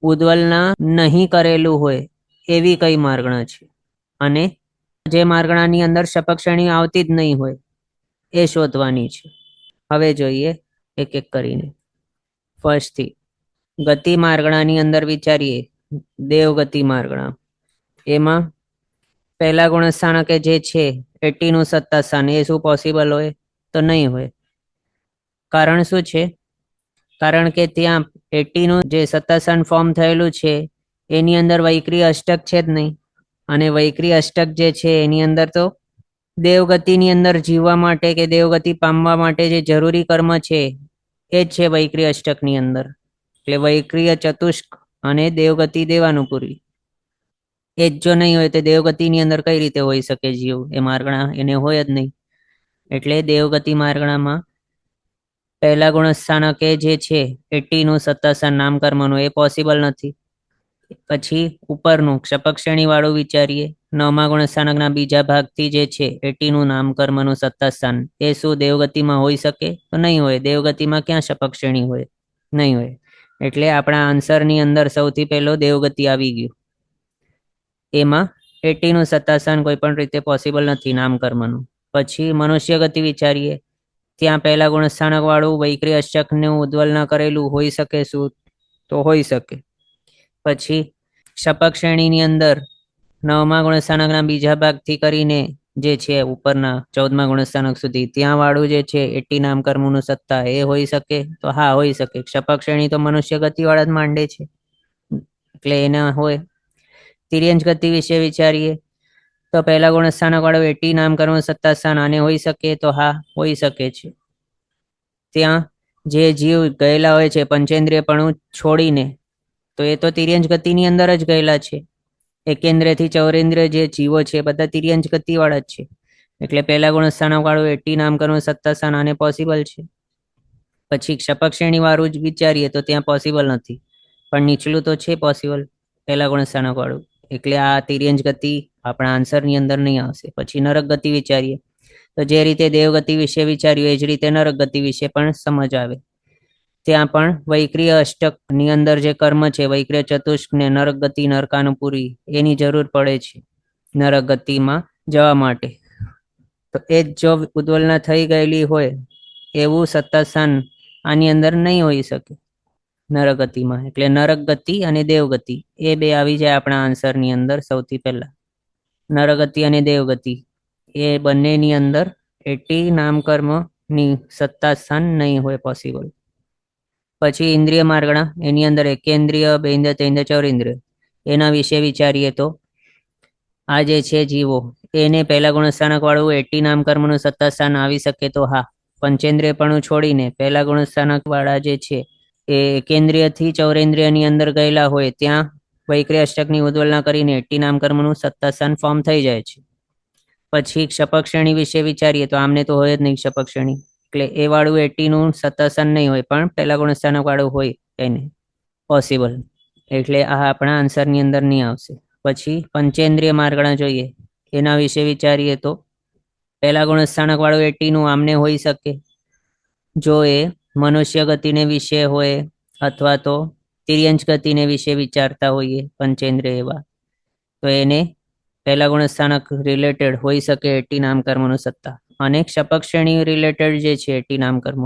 ઉદ્વલના નહીં કરેલું હોય એવી કઈ માર્ગણા છે અને જે માર્ગણાની અંદર શપક્ષણી આવતી જ નહીં હોય એ શોધવાની છે. હવે જોઈએ એક એક કરીને. ફર્સ્ટથી ગતિ માર્ગણાની અંદર વિચારીએ. દેવગતિ માર્ગણા, એમાં પહેલા ગુણસ્થાનકે જે છે 80નું સત્તા સ્થાન, એ શું પોસિબલ હોય? તો નહીં હોય. કારણ શું છે? કારણ કે ત્યાં 80નું જે સત્તાસ્થાન ફોર્મ થયેલું છે એની અંદર વૈક્રી અષ્ટક છે જ નહીં. અને વૈક્રી અષ્ટક જે છે એની અંદર તો દેવગતિની અંદર જીવવા માટે કે દેવગતિ પામવા માટે જે જરૂરી કર્મ છે એ જ છે વૈક્રી અષ્ટકની અંદર. એટલે વૈક્રીય ચતુષ્ક અને દેવગતિ દેવાનુપૂરી એ જ જો નહીં હોય તો દેવગતિની અંદર કઈ રીતે હોઈ શકે જીવ? એ માર્ગણા એને હોય જ નહીં. એટલે દેવગતિ માર્ગણામાં પહેલા ગુણસ્થાનકે જે છે 80નું સત્તાસ્થાન નામકર્મનું એ પોસિબલ નથી. પછી ઉપરનું ક્ષપક્ષણી વાળું વિચારીએ. 9મા ગુણસ્થાનકના બીજા ભાગથી જે છે 80નું નામકર્મનું સત્તાસ્થાન, એ શું દેવગતિમાં હોઈ શકે? તો નહીં હોય. દેવગતિમાં ક્યાં શપક્ષણી હોય? નહીં હોય. એટલે આપણા આન્સરની અંદર સૌથી પહેલો દેવગતિ આવી ગયું. એમાં 80નું સત્તાસ્થાન કોઈ પણ રીતે પોસિબલ નથી નામકર્મનું. પછી મનુષ્ય ગતિ વિચારીએ. ત્યાં પહેલા ગુણસ્થાનક વાળું વૈક્રી અષ્ટકનું ઉદ્વલના કરેલું હોઈ શકે શું? તો હોઈ શકે. પછી શપક્ષણીની અંદર 9મા ગુણસ્થાનકના બીજા ભાગથી કરીને જે છે ઉપરના 14મા ગુણસ્થાનક સુધી ત્યાં વાળું જે છે 80 નામકર્મનું સત્તા, એ હોઈ શકે? તો હા, હોઈ શકે. શપક્ષણી તો મનુષ્ય ગતિ વાળા જ માંડે છે એટલે એના હોય. તિર્યંચ ગતિ વિશે વિચારીએ તો પહેલા ગુણસ્થાનક વાળું 80 નામકર્મનું સત્તાસ્થાન, આને હોઈ શકે? તો હા, હોઈ શકે છે. ત્યાં જે જીવ ગયેલા હોય છે પંચેન્દ્રિયપણું છોડીને, તો એ તો તિર્યંચ ગતિની અંદર જ ગયેલા છે. એકેન્દ્રિયથી ચૌરેન્દ્રિય જે જીવો છે બધા તિર્યંચ ગતિ વાળા જ છે. એટલે પહેલા ગુણસ્થાનક વાળું 80 નામકર્મનું સત્તાસ્થાન આને પોસિબલ છે. પછી શપક્ષણી વાળું જ વિચારીએ તો ત્યાં પોસિબલ નથી, પણ નીચલું તો છે પોસિબલ પહેલા ગુણસ્થાનક વાળું. એટલે આ તિર્યંચ ગતિ આપણા આન્સરની અંદર નહીં આવશે. પછી નરક ગતિ વિચારીએ તો જે રીતે દેવગતિ વિશે વિચાર્યું એ જ રીતે નરક ગતિ વિશે પણ સમજ આવે. ત્યાં પણ વૈક્રીય અષ્ટકની અંદર જે કર્મ છે વૈક્રીય ચતુષ્ક ને નરક ગતિ નરકાનુપૂરી, એની જરૂર પડે છે નરક ગતિમાં જવા માટે. તો એ જ જો ઉદ્વલના થઈ ગયેલી હોય એવું સત્તાસ્થાન આની અંદર નહીં હોઈ શકે નરક ગતિમાં. એટલે નરક ગતિ અને દેવગતિ એ બે આવી જાય આપણા આન્સરની અંદર સૌથી પહેલા. નરક ગતિ અને દેવગતિ એ બંનેની અંદર 80 નામકર્મની સત્તાસ્થાન નહીં હોય પોસિબલ. પછી ઇન્દ્રિય માર્ગણા, એની અંદર એકેન્દ્રિય, બેન્દ્ર, તૈન્દ્ર, ચૌરેન્દ્રિય, એના વિશે વિચારીએ તો આ જે છે જીવો, એને પહેલા ગુણસ્થાનક વાળું 80 નામકર્મનું સત્તાસ્થાન આવી શકે? તો હા. પંચેન્દ્રિયપણું છોડીને પહેલા ગુણસ્થાનક વાળા જે છે એ એકેન્દ્રિયથી ચૌરેન્દ્રિયની અંદર ગયેલા હોય ત્યાં વૈક્રી અષ્ટકની ઉદ્વલના કરીને 80 નામકર્મનું સત્તાસ્થાન ફોર્મ થઈ જાય છે. પછી શપક્ષણી વિશે વિચારીએ તો આમને તો હોય જ નહીં શપક્ષણી, એટલે એ વાળું 80નું સત્તાસ્થાન નહીં હોય, પણ પહેલા ગુણસ્થાનક વાળું હોય એને પોસિબલ. એટલે આ આપણા આન્સરની અંદર નહીં આવશે. પછી પંચેન્દ્રિય માર્ગણા જોઈએ. એના વિશે વિચારીએ તો પહેલા ગુણસ્થાનક વાળું 80નું આમને હોઈ શકે જો એ મનુષ્ય ગતિને વિશે હોય અથવા તો તિર્યંચ ગતિને વિશે વિચારતા હોઈએ પંચેન્દ્રિય એવા, તો એને પહેલા ગુણસ્થાનક રિલેટેડ હોઈ શકે 80 નામકર્મનું સત્તા. અને શપક્ષણી રિલેટેડ જે છે 80 નામકર્મ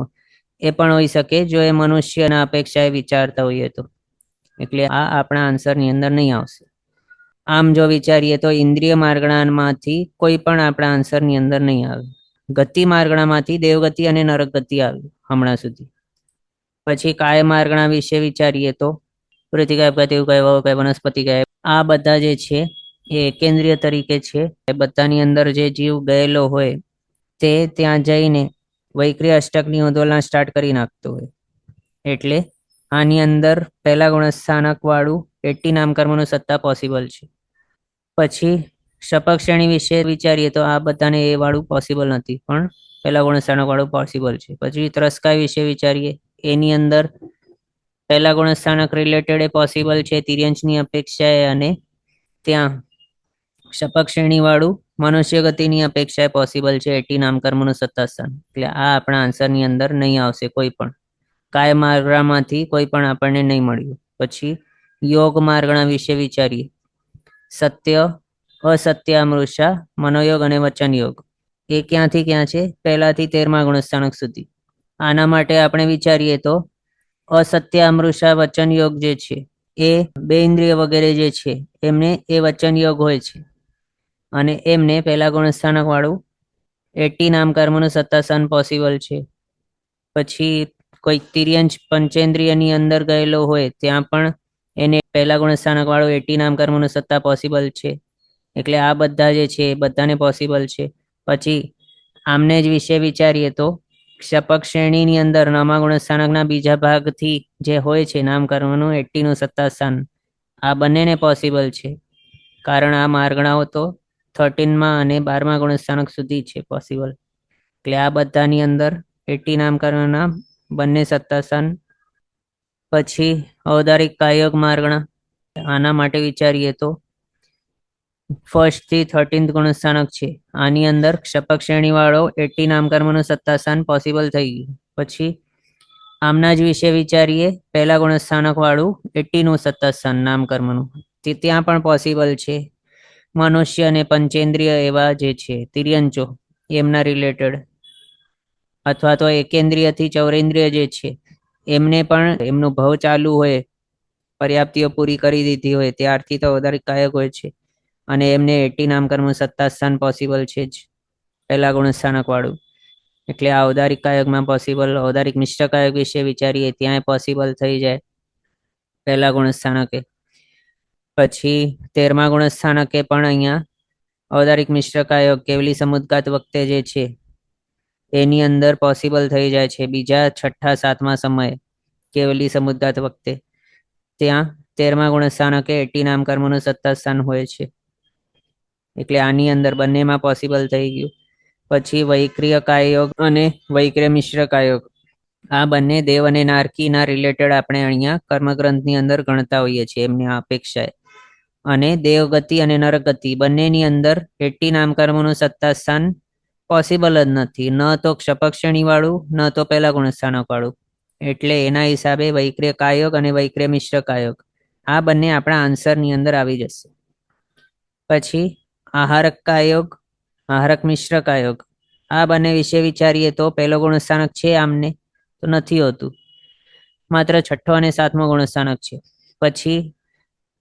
એ પણ હોઈ શકે જો એ મનુષ્યના અપેક્ષાએ વિચારતા હોઈએ તો. એટલે આ આપણા આન્સરની અંદર નહીં આવશે. આમ જો વિચારીએ તો ઇન્દ્રિય માર્ગણામાંથી કોઈ પણ આપણા આન્સરની અંદર નહીં આવે. ગતિ માર્ગણામાંથી દેવગતિ અને નરકગતિ આવ્યું હમણાં સુધી. પછી કાય માર્ગણા વિશે વિચારીએ તો પૃથ્વી કહેવાય, વનસ્પતિ કહેવાય, આ બધા જે છે એ કેન્દ્રીય તરીકે છે. એ બધાની અંદર જે જીવ ગયેલો હોય તે ત્યાં જઈને વૈક્રિય અષ્ટકની આંદોલન સ્ટાર્ટ કરી નાખતો હોય. એટલે આની અંદર પહેલા ગુણસ્થાનક વાળું 80 નામકર્મનું સત્તા પોસિબલ છે. પછી શપક શ્રેણી વિશે વિચારીએ તો આ બધાને એ વાળું પોસિબલ નથી, પણ પહેલા ગુણસ્થાનક વાળું પોસિબલ છે. પછી ત્રસ્કાય વિશે વિચારીએ, એની અંદર પહેલા ગુણસ્થાનક રિલેટેડ એ પોસિબલ છે તિર્યંશની અપેક્ષાએ, અને ત્યાં શપક શ્રેણી વાળું મનુષ્ય ગતિની અપેક્ષાએ પોસિબલ છે 80 નામકર્મનું સત્તા સ્થાન. એટલે આ આપણા આન્સરની અંદર નહીં આવશે કોઈ પણ. કાય માર્ગણામાંથી કોઈ પણ આપણને નહીં મળ્યું. પછી યોગ માર્ગણા વિશે વિચારીએ, સત્ય, અસત્ય, અમૃષા, મનોયોગ અને વચન યોગ. એ ક્યાંથી ક્યાં છે? પહેલાથી 13મા ગુણસ્થાનક સુધી. આના માટે આપણે વિચારીએ તો અસત્ય, અમૃષા, વચન યોગ જે છે એ બે ઇન્દ્રિય વગેરે જે છે એમને એ વચન યોગ હોય છે, અને એમને પહેલા ગુણસ્થાનક વાળું 80 નામકર્મનું સત્તાસ્થાન પોસિબલ છે. પછી કોઈ તિર્યંશ પંચેન્દ્રિયની અંદર ગયેલો હોય ત્યાં પણ એને પહેલા ગુણસ્થાનક વાળું 80 નામકર્મનું સત્તા પોસિબલ છે. એટલે આ બધા જે છે એ બધાને પોસિબલ છે. પછી આમને જ વિશે વિચારીએ તો શપક શ્રેણીની અંદર 9મા ગુણસ્થાનકના બીજા ભાગથી જે હોય છે નામકર્મનું 80નું સત્તાસ્થાન, આ બંનેને પોસિબલ છે. કારણ આ માર્ગણાઓ તો 13મા અને 12મા ગુણસ્થાનક સુધી છે પોસિબલ. એટલે આ બધાની અંદર 80 નામકર્મના બંને સત્તાસ્થાન. પછી ઔદારિક કાયયોગ માર્ગણા, આના માટે વિચારીએ તો 1st થી 13th ગુણસ્થાનક છે. આની અંદર શપક શ્રેણી વાળો 80 નામકર્મનું સત્તાસ્થાન પોસિબલ થઈ ગયું. પછી આમના જ વિશે વિચારીએ, પહેલા ગુણસ્થાનક વાળું 80નું સત્તાસ્થાન નામકર્મનું, તે ત્યાં પણ પોસિબલ છે. મનુષ્ય અને પંચેન્દ્રિય એવા જે છે તિર્યંચો એમના રિલેટેડ, અથવા તો એકેન્દ્રિયથી ચૌરેન્દ્રિય જે છે એમને પણ એમનું ભવ ચાલુ હોય, પર્યાપ્તિઓ પૂરી કરી દીધી હોય ત્યારથી તો ઔદારિક કાયક હોય છે, અને એમને 80 નામકર્મનું સત્તાસ્થાન પોસિબલ છે જ પહેલા ગુણસ્થાનક વાળું. એટલે આ ઔદારિક કાયકમાં પોસિબલ. ઔદારિક મિશ્ર કાયક વિશે વિચારીએ, ત્યાં પોસિબલ થઈ જાય પહેલા ગુણસ્થાનકે. પછી 13મા ગુણસ્થાનકે પણ અહીંયા ઔદારિક મિશ્ર કાયક કેવલી સમુદ્ગાત વખતે જે છે એની અંદર પોસિબલ થઈ જાય છે. બીજા, છઠ્ઠા, 7મા સમયે કેવલી સમુદ્ગાત વખતે ત્યાં 13મા ગુણસ્થાનકે 80 નામકર્મનું સત્તાસ્થાન હોય છે. એટલે આની અંદર બંનેમાં પોસિબલ થઈ ગયું. પછી વૈક્રિય કાયયોગ અને વૈક્રિય મિશ્ર કાયયોગ, આ બંને દેવ અને નારકીના રિલેટેડ આપણે અહીંયા કર્મગ્રંથની અંદર ગણતા હોઈએ છીએ એમની અપેક્ષાએ. અને દેવગતિ અને નરગતિ બંનેની અંદર 80 નામકર્મનું સત્તાસ્થાન પોસિબલ જ નથી, ન તો ક્ષપક શ્રેણી વાળું, ન તો પહેલા ગુણસ્થાનક વાળું. એટલે એના હિસાબે વૈક્રિય કાયયોગ અને વૈક્રિય મિશ્ર કાયયોગ આ બંને આપણા આન્સરની અંદર આવી જશે. પછી આહારક કાયયોગ, આહારક મિશ્ર કાયયોગ, આ બંને વિશે વિચારીએ તો પહેલો ગુણસ્થાનક છે આમને તો નથી હોતું, માત્ર 6ઠ્ઠો અને 7મો ગુણસ્થાનક છે. પછી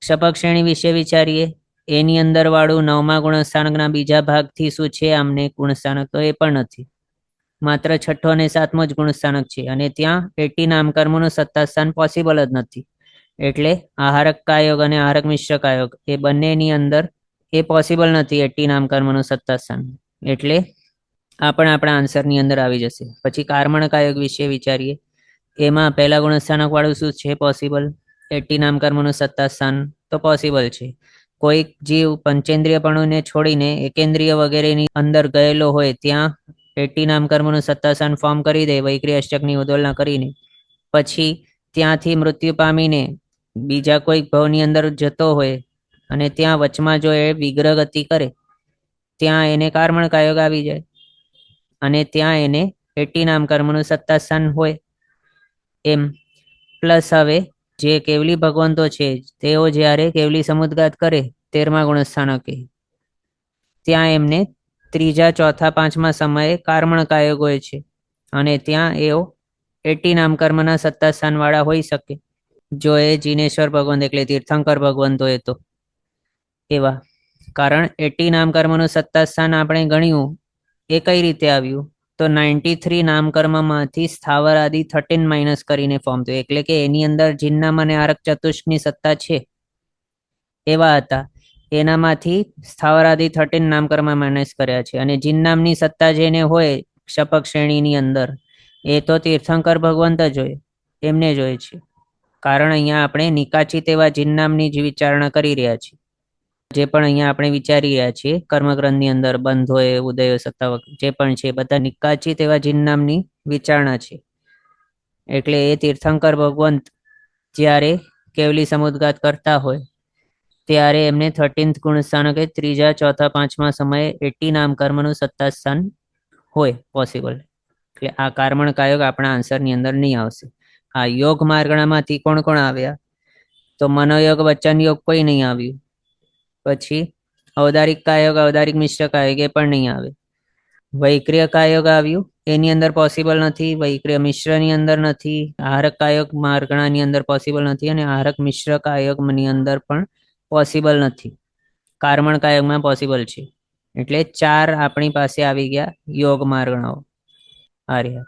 શપક શ્રેણી વિશે વિચારીએ, એની અંદર વાળું 9મા ગુણસ્થાનકના બીજા ભાગથી શું છે આમને ગુણસ્થાનક, તો એ પણ નથી, માત્ર 6ઠ્ઠો અને 7મો જ ગુણસ્થાનક છે, અને ત્યાં 80 નામકર્મનું સત્તાસ્થાન પોસિબલ જ નથી. એટલે આહારક કાયયોગ અને આહારક મિશ્ર કાયયોગ એ બંનેની અંદર એ પોસિબલ નથી 80 નામકર્મનું સત્તાસ્થાન. એટલે આ પણ આપણા આન્સરની અંદર આવી જશે. પછી કર્મણ કાયયોગ વિશે વિચારીએ, એમાં પહેલા ગુણસ્થાનક વાળું શું છે પોસિબલ? 80 નામકર્મનું સત્તાસ્થાન તો પોસિબલ છે. કોઈક જીવ પંચેન્દ્રિયપણુને છોડીને એકેન્દ્રિય વગેરેની અંદર ગયેલો હોય ત્યાં 80 નામકર્મનું સત્તાસ્થાન ફોર્મ કરી દે વૈક્રિય અષ્ટકની ઉદોલના કરીને, પછી ત્યાંથી મૃત્યુ પામીને બીજા કોઈક ભવની અંદર જતો હોય અને ત્યાં વચમાં જો એ વિગ્રહ ગતિ કરે ત્યાં એને કર્મણ કાયયોગ આવી જાય, અને ત્યાં એને 80 નામકર્મનું સત્તાસ્થાન હોય એમ. પ્લસ હવે જે કેવલી ભગવંતો છે તેઓ જ્યારે કેવલી સમુદ્ગાત કરે 13મા ગુણસ્થાનકે, ત્યાં એમને 3જા, 4થા, 5મા સમયે કર્મણ કાયયોગ હોય છે, અને ત્યાં એઓ 80 નામકર્મના સત્તાસ્થાન વાળા હોઈ શકે, જો એ જીનેશ્વર ભગવંત એટલે તીર્થંકર ભગવંત હોય તો એવા. કારણ 80 નામકર્મનું સત્તાસ્થાન આપણે ગણ્યું એ કઈ રીતે આવ્યું? તો 93 નામકર્મમાંથી સ્થાવર આદિ 13 માઇનસ કરીને ફોર્મ થયું. એટલે કે એની અંદર જીનનામ અને આરક ચતુષ્કની સત્તા છે એવા હતા. એનામાંથી સ્થાવર આદિ 13 નામકર્મ માઇનસ કર્યા છે. અને જીનનામની સત્તા જેને હોય શપક શ્રેણીની અંદર, એ તો તીર્થંકર ભગવંત જ હોય, એમને જ હોય છે. કારણ અહીંયા આપણે નિકાચિત એવા જીનનામની જ વિચારણા કરી રહ્યા છીએ. જે પણ અહીંયા આપણે વિચારી રહ્યા છીએ કર્મગ્રંથની અંદર બંધ હોય, ઉદય સત્તા જે પણ છે, બધા નિકાચિત એવા જીનનામની વિચારણા છે. એટલે એ તીર્થંકર ભગવંત જ્યારે કેવલી સમુદ્ગાત કરતા હોય ત્યારે એમને 13th ગુણસ્થાનકે ત્રીજા, ચોથા, પાંચમા સમયે 80 નામકર્મનું સત્તાસ્થાન હોય પોસિબલ. એટલે આ કર્મણ કાયક આપણા આન્સરની અંદર નહીં આવશે. આ યોગ માર્ગણામાંથી કોણ કોણ આવ્યા? તો મનોયોગ, વચન યોગ કોઈ નહીં આવ્યું. પછી ઔદારિક કાયોગ, ઔદારિક મિશ્ર કાયોગ એ પણ નહીં આવે. વૈક્રિય કાયોગ આવ્યું, એની અંદર પોસિબલ નથી. વૈક્રિય મિશ્રની અંદર નથી. આહારક કાયોગ માર્ગણાની અંદર પોસિબલ નથી. અને આહારક મિશ્ર કાયોગની અંદર પણ પોસિબલ નથી. કર્મણ કાયોગમાં પોસિબલ છે. એટલે 4 આપણી પાસે આવી ગયા યોગ માર્ગણાઓ. આ રહ્યા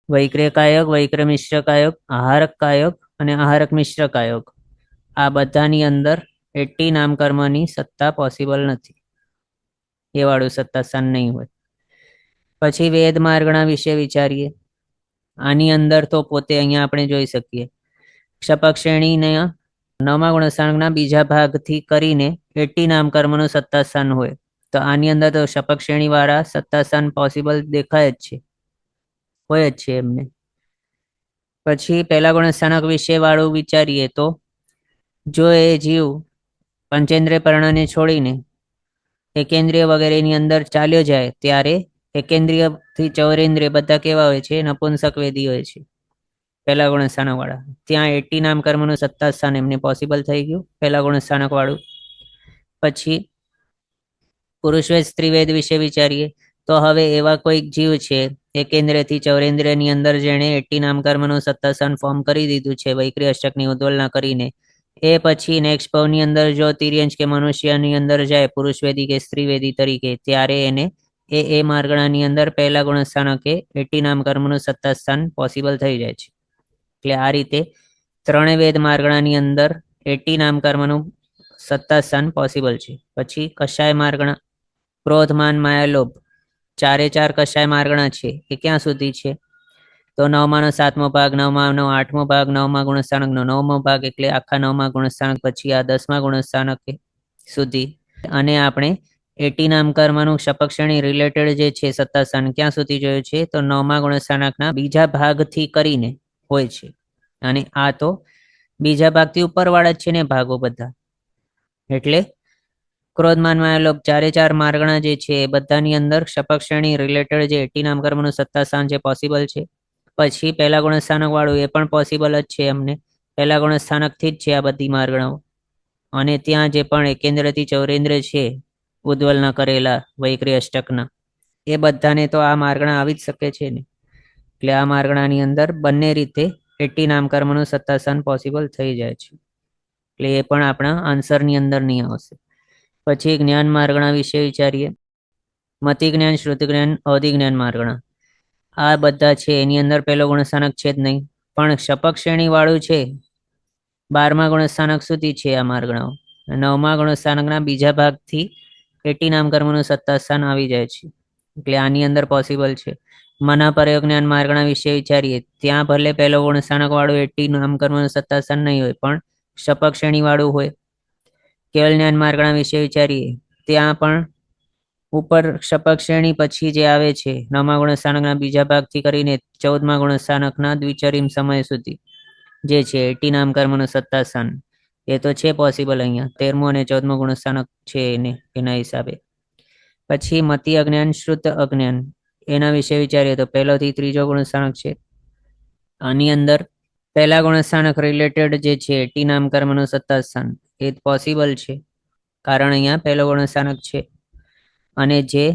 વૈક્રિય કાયોગ, વૈક્રિય મિશ્ર કાયોગ, આહારક કાયોગ અને આહારક મિશ્ર કાયોગ. આ બધાની અંદર 80 નામકર્મની સત્તા પોસિબલ નથી. એ વાળું સત્તાસ્થાન નહીં હોય. પછી વેદ માર્ગણા વિશે વિચારીએ. આની અંદર તો પોતે અહીંયા આપણે જોઈ શકીએ ક્ષપક શ્રેણીના 9મા ગુણસ્થાનકના બીજા ભાગથી કરીને 80 નામકર્મનું સત્તાસ્થાન હોય. તો આની અંદર તો ક્ષપક શ્રેણી વાળા સત્તાસ્થાન પોસિબલ દેખાય જ છે, હોય જ છે એમને. પછી પહેલા ગુણસ્થાનક વિશે વાળું વિચારીએ તો જો એ જીવ પંચેન્દ્રિય પર્ણને છોડીને એકેન્દ્રિય વગેરેની અંદર ચાલ્યો જાય ત્યારે એકેન્દ્રિય થી ચૌરેન્દ્રિય બધા કેવા હોય છે? નપુંસક વેદી હોય છે પહેલા ગુણસ્થાનક વાળા. ત્યાં 80 નામકર્મનું સત્તાસ્થાન એમને પોસિબલ થઈ ગયું પહેલા ગુણસ્થાનક વાળું. પછી પુરુષવેદ સ્ત્રીવેદ વિશે વિચારીએ તો હવે એવા કોઈક જીવ છે એકેન્દ્રિયથી ચૌરેન્દ્રિયની અંદર જેણે 80 નામકર્મનું સત્તાસ્થાન ફોર્મ કરી દીધું છે વૈક્રિય અષ્ટકની ઉદ્વલના કરીને. એ પછી નેક્સ્ટ ભાવની અંદર જો તિર્યંશ કે મનુષ્યની અંદર જાય પુરુષવેદી કે સ્ત્રીવેદી તરીકે, ત્યારે એને એ માર્ગણાની અંદર પહેલા ગુણસ્થાનકે 80 નામકર્મનું સત્તાસ્થાન પોસિબલ થઈ જાય છે. એટલે આ રીતે 3 વેદ માર્ગણાની અંદર 80 નામકર્મનું સત્તાસ્થાન પોસિબલ છે. પછી કષાય માર્ગણા, ક્રોધ, માન, માયા, લોભ, 4 કષાય માર્ગણા છે. એ ક્યાં સુધી છે? તો 9માનો 7મો ભાગ, 9માનો 8મો ભાગ, 9મા ગુણસ્થાનકનો 9મો ભાગ, એટલે આખા 9મા ગુણસ્થાનક પછી આ 10મા ગુણસ્થાનક સુધી. અને આપણે 80 નામકર્મનું ક્ષપક શ્રેણી રિલેટેડ જે છે સત્તાસ્થાન ક્યાં સુધી જોયું છે? તો 9મા ગુણસ્થાનકના બીજા ભાગથી કરીને હોય છે. અને આ તો બીજા ભાગથી ઉપરવાળા જ છે ને ભાગો બધા. એટલે ક્રોધ, માન, માયા, લોભ 4 માર્ગણા જે છે એ બધાની અંદર ક્ષપક શ્રેણી રિલેટેડ જે 80 નામકર્મનું સત્તાસ્થાન છે પોસિબલ છે. પછી પહેલા ગુણસ્થાનક વાળું એ પણ પોસિબલ જ છે અમને. પહેલા ગુણસ્થાનકથી જ છે આ બધી માર્ગણાઓ. અને ત્યાં જે પણ એકેન્દ્રથી ચૌરેન્દ્ર છે ઉદ્વલના કરેલા વૈક્રિય અષ્ટકના, એ બધાને તો આ માર્ગણા આવી જ શકે છે ને. એટલે આ માર્ગણાની અંદર બંને રીતે 80 નામકર્મનું સત્તાસ્થાન પોસિબલ થઈ જાય છે. એટલે એ પણ આપણા આન્સરની અંદર નહીં આવશે. પછી જ્ઞાન માર્ગણા વિશે વિચારીએ. મતિ જ્ઞાન, શ્રુતિ જ્ઞાન, અવધિ જ્ઞાન માર્ગણા આ બધા છે. એની અંદર પહેલો ગુણસ્થાનક છે જ નહીં, પણ ક્ષપક શ્રેણી વાળું છે 12મા ગુણસ્થાનક સુધી છે આ માર્ગણાઓ. 9મા ગુણસ્થાનકના બીજા ભાગથી 80 નામકર્મનું સત્તાસ્થાન આવી જાય છે. એટલે આની અંદર પોસિબલ છે. મના પ્રયોગ જ્ઞાન માર્ગણા વિશે વિચારીએ. ત્યાં ભલે પહેલો ગુણસ્થાનક વાળું 80 નામકર્મનું સત્તાસ્થાન નહીં હોય, પણ ક્ષપક શ્રેણી વાળું હોય. કેવલ જ્ઞાન માર્ગણા વિશે વિચારીએ. ત્યાં પણ ઉપર ક્ષપક શ્રેણી પછી જે આવે છે 9મા ગુણસ્થાનકના બીજા ભાગથી કરીને 14મા ગુણસ્થાનકના દ્વિચરીમ સમય સુધી જે છે 80 નામકર્મનું સત્તાસ્થાન, એ તો છે પોસિબલ અહીંયા. 13મું અને 14મું ગુણસ્થાનક છે એને એના હિસાબે. પછી મતિ અજ્ઞાન, શ્રુત અજ્ઞાન એના વિશે વિચારીએ તો પહેલોથી 3જો ગુણસ્થાનક છે. આની અંદર પહેલા ગુણસ્થાનક રિલેટેડ જે છે 80 નામકર્મનું સત્તાસ્થાન એ પોસિબલ છે, કારણ અહીંયા પહેલો ગુણસ્થાનક છે. અને જે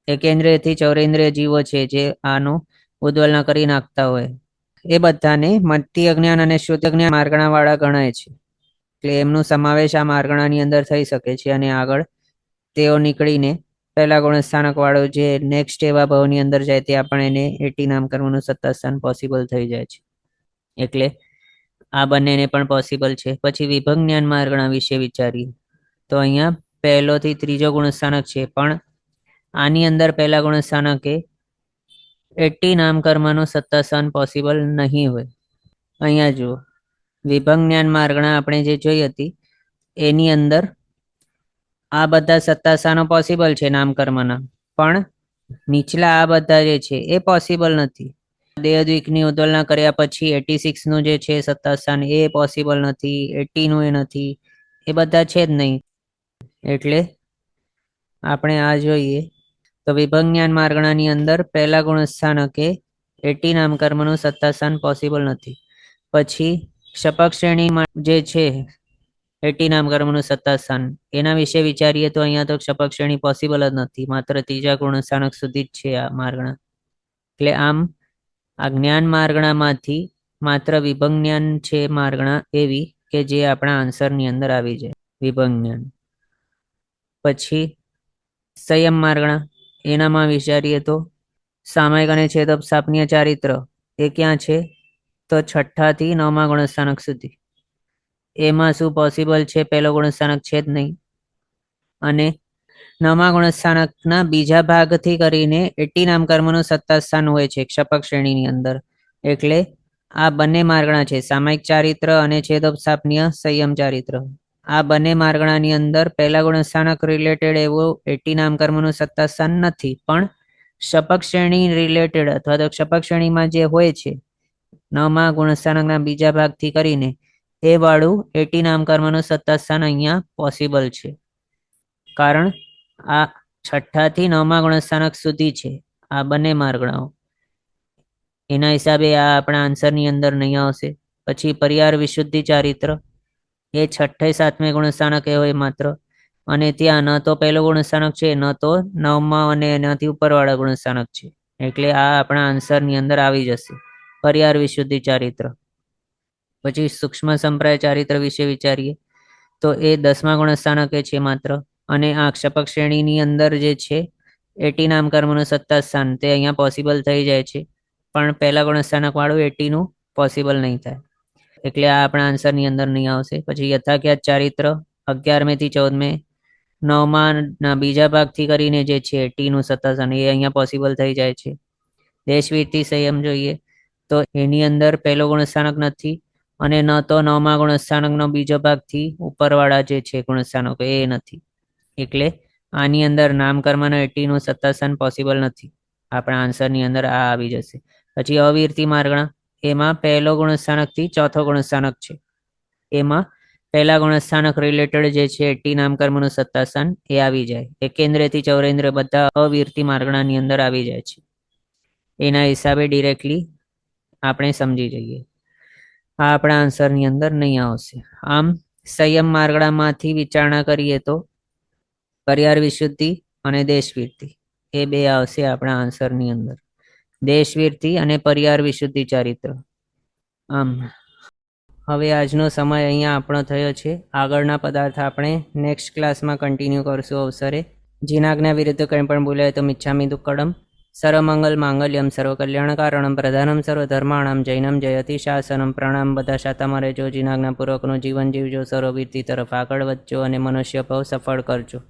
એકેન્દ્રિયથી ચૌરેન્દ્રિય જીવો છે જે આનો ઉદ્વલના કરી નાખતા હોય એ બધાને મતિ અજ્ઞાન અને શ્રુત અજ્ઞાન માર્ગણા વાળા ગણાય છે. એટલે એમનો સમાવેશ આ માર્ગણાની અંદર થઈ શકે છે. અને આગળ તેઓ નીકળીને પહેલા ગુણસ્થાનકવાળું જે નેક્સ્ટ એવા ભાવની અંદર જાય તે આપણે એને 80 નામકર્મનું સત્તા સ્થાન પોસિબલ થઈ જાય છે. એટલે આ બંનેને પણ પોસિબલ છે. પછી વિભંગ જ્ઞાન માર્ગણા વિશે વિચારીએ તો અહીંયા પહેલોથી ત્રીજો ગુણસ્થાનક છે, પણ આની અંદર પહેલા ગુણસ્થાનકે 80 નામકર્મનું સત્તા સ્થાન પોસિબલ નહીં હોય. અહીંયા જુઓ, વિભંગ જ્ઞાન માર્ગણા આપણે જે જોઈ હતી એની અંદર આ બધા સત્તા સ્થાનો પોસિબલ છે નામકર્મના, પણ નીચલા આ બધા જે છે એ પોસિબલ નથી. દેહદ્વિકની ઉદ્વલના કર્યા પછી 86 નું જે છે સત્તા સ્થાન એ પોસિબલ નથી, 80 નું એ નથી, એ બધા છે જ નહીં. એટલે આપણે આ જોઈએ તો વિભંગ જ્ઞાન માર્ગણાની અંદર પહેલા ગુણસ્થાનકે 80 નામકર્મનું સત્તા સ્થાન પોસિબલ નથી. પછી શપક શ્રેણીમાં જે છે 80 નામકર્મનું સત્તા સ્થાન એના વિશે વિચારીએ તો અહીંયા તો શપક શ્રેણી પોસિબલ જ નથી, માત્ર ત્રીજા ગુણસ્થાનક સુધી જ છે આ માર્ગણા. એટલે આમ આ જ્ઞાન માર્ગણામાંથી માત્ર વિભંગ જ્ઞાન છે માર્ગણા એવી કે જે આપણા આન્સરની અંદર આવી જાય, વિભંગ જ્ઞાન. પછી સંયમ માર્ગણા, એનામાં વિચારીએ તો સામાયિક અને છેદોપશાપનીય ચારિત્ર એ ક્યાં છે તો 6થા થી 9મા ગુણસ્થાનક સુધી. એમાં શું પોસિબલ છે? પહેલો ગુણસ્થાનક છે જ નહીં. અને 9મા ગુણસ્થાનકના બીજા ભાગથી કરીને 80 નામકર્મનું સત્તા સ્થાન હોય છે ક્ષપક શ્રેણીની અંદર. એટલે આ બંને માર્ગણા છે, સામાયિક ચારિત્ર અને છેદોપશાપનીય સંયમ ચારિત્ર. આ બંને માર્ગણાની અંદર પહેલા ગુણસ્થાનક રિલેટેડ એવું 80 નામકર્મનું સત્તા સ્થાન નથી, પણ શપક શ્રેણી રિલેટેડ અથવા તો ક્ષપક શ્રેણીમાં જે હોય છે 9મા ગુણસ્થાનકના બીજા ભાગથી કરીને એ વાળું 80 નામકર્મનું સત્તા સ્થાન અહીંયા પોસિબલ છે. કારણ આ 6થા થી 9મા ગુણસ્થાનક સુધી છે આ બંને માર્ગણાઓ. એના હિસાબે આ આપણા આન્સરની અંદર નહીં આવશે. પછી પરિહાર વિશુદ્ધિ ચારિત્ર એ 6થે 7મે ગુણસ્થાનકે હોય માત્ર, અને ત્યાં ન તો પહેલો ગુણસ્થાનક છે ન તો 9મા અને એનાથી ઉપરવાળા ગુણસ્થાનક છે. એટલે આ આપણા આન્સરની અંદર આવી જશે પરિહાર વિશુદ્ધિ ચારિત્ર. પછી સૂક્ષ્મ સંપ્રાય ચારિત્ર વિશે વિચારીએ તો એ 10મા ગુણસ્થાનકે છે માત્ર, અને આ ક્ષપક શ્રેણીની અંદર જે છે 80 નામકર્મનું સત્તા સ્થાન તે અહીંયા પોસિબલ થઈ જાય છે, પણ પહેલા ગુણસ્થાનક વાળું 80 નું પોસિબલ નહીં થાય. એટલે આ આપણા આન્સરની અંદર નહીં આવશે. પછી યથાખ્યાત ચારિત્ર 11મે થી 14મે 9મા બીજા ભાગથી કરીને જે છે 80 નું સત્તા સ્થાન એ અહીંયા પોસિબલ થઈ જાય છે. દેશવીરથી સંયમ જોઈએ તો એની અંદર પહેલો ગુણસ્થાનક નથી, અને ન તો 9મા ગુણસ્થાનકનો બીજો ભાગથી ઉપરવાળા જે છે ગુણસ્થાનકો એ નથી. એટલે આની અંદર નામકર્મનો 80 નું સત્તા સ્થાન પોસિબલ નથી. આપણા આન્સરની અંદર આ આવી જશે. પછી અવિરતી માર્ગણા, એમાં પહેલો ગુણસ્થાનકથી ચોથો ગુણસ્થાનક છે. એમાં પહેલા ગુણસ્થાનક રિલેટેડ જે છે 80 નામકર્મનું સત્તા સ્થાન એ આવી જાય. એકેન્દ્રથી ચૌરેન્દ્ર બધા અવિરતી માર્ગણાની અંદર આવી જાય છે. એના હિસાબે ડિરેક્ટલી આપણે સમજી જઈએ આ આપણા આન્સરની અંદર નહીં આવશે. આમ સંયમ માર્ગણામાંથી વિચારણા કરીએ તો પરિહાર વિશુદ્ધિ અને દેશવીરથી એ બે આવશે આપણા આન્સરની અંદર. દેશવીરથી અને પરિહાર વિશુદ્ધિ ચારિત્ર. આમ હવે આજનો સમય અહીંયા આપણો થયો છે. આગળના પદાર્થ આપણે નેક્સ્ટ ક્લાસમાં કન્ટિન્યુ કરશું અવસરે. જીનાજ્ઞા વિરુદ્ધ કંઈ પણ બોલાય તો મિચ્છામિ દુક્કડમ. સર્વમંગલ માંગલ્યમ સર્વકલ્યાણકારણમ પ્રધાનમ સર્વધર્માણમ જૈનમ જયતિ શાસનમ. પ્રણામ. બધા શાતામાં રહેજો, જીનાજ્ઞાપૂર્વકનું જીવન જીવજો, સર્વવીરતી તરફ આગળ વધજો અને મનુષ્ય ભાવ સફળ કરજો.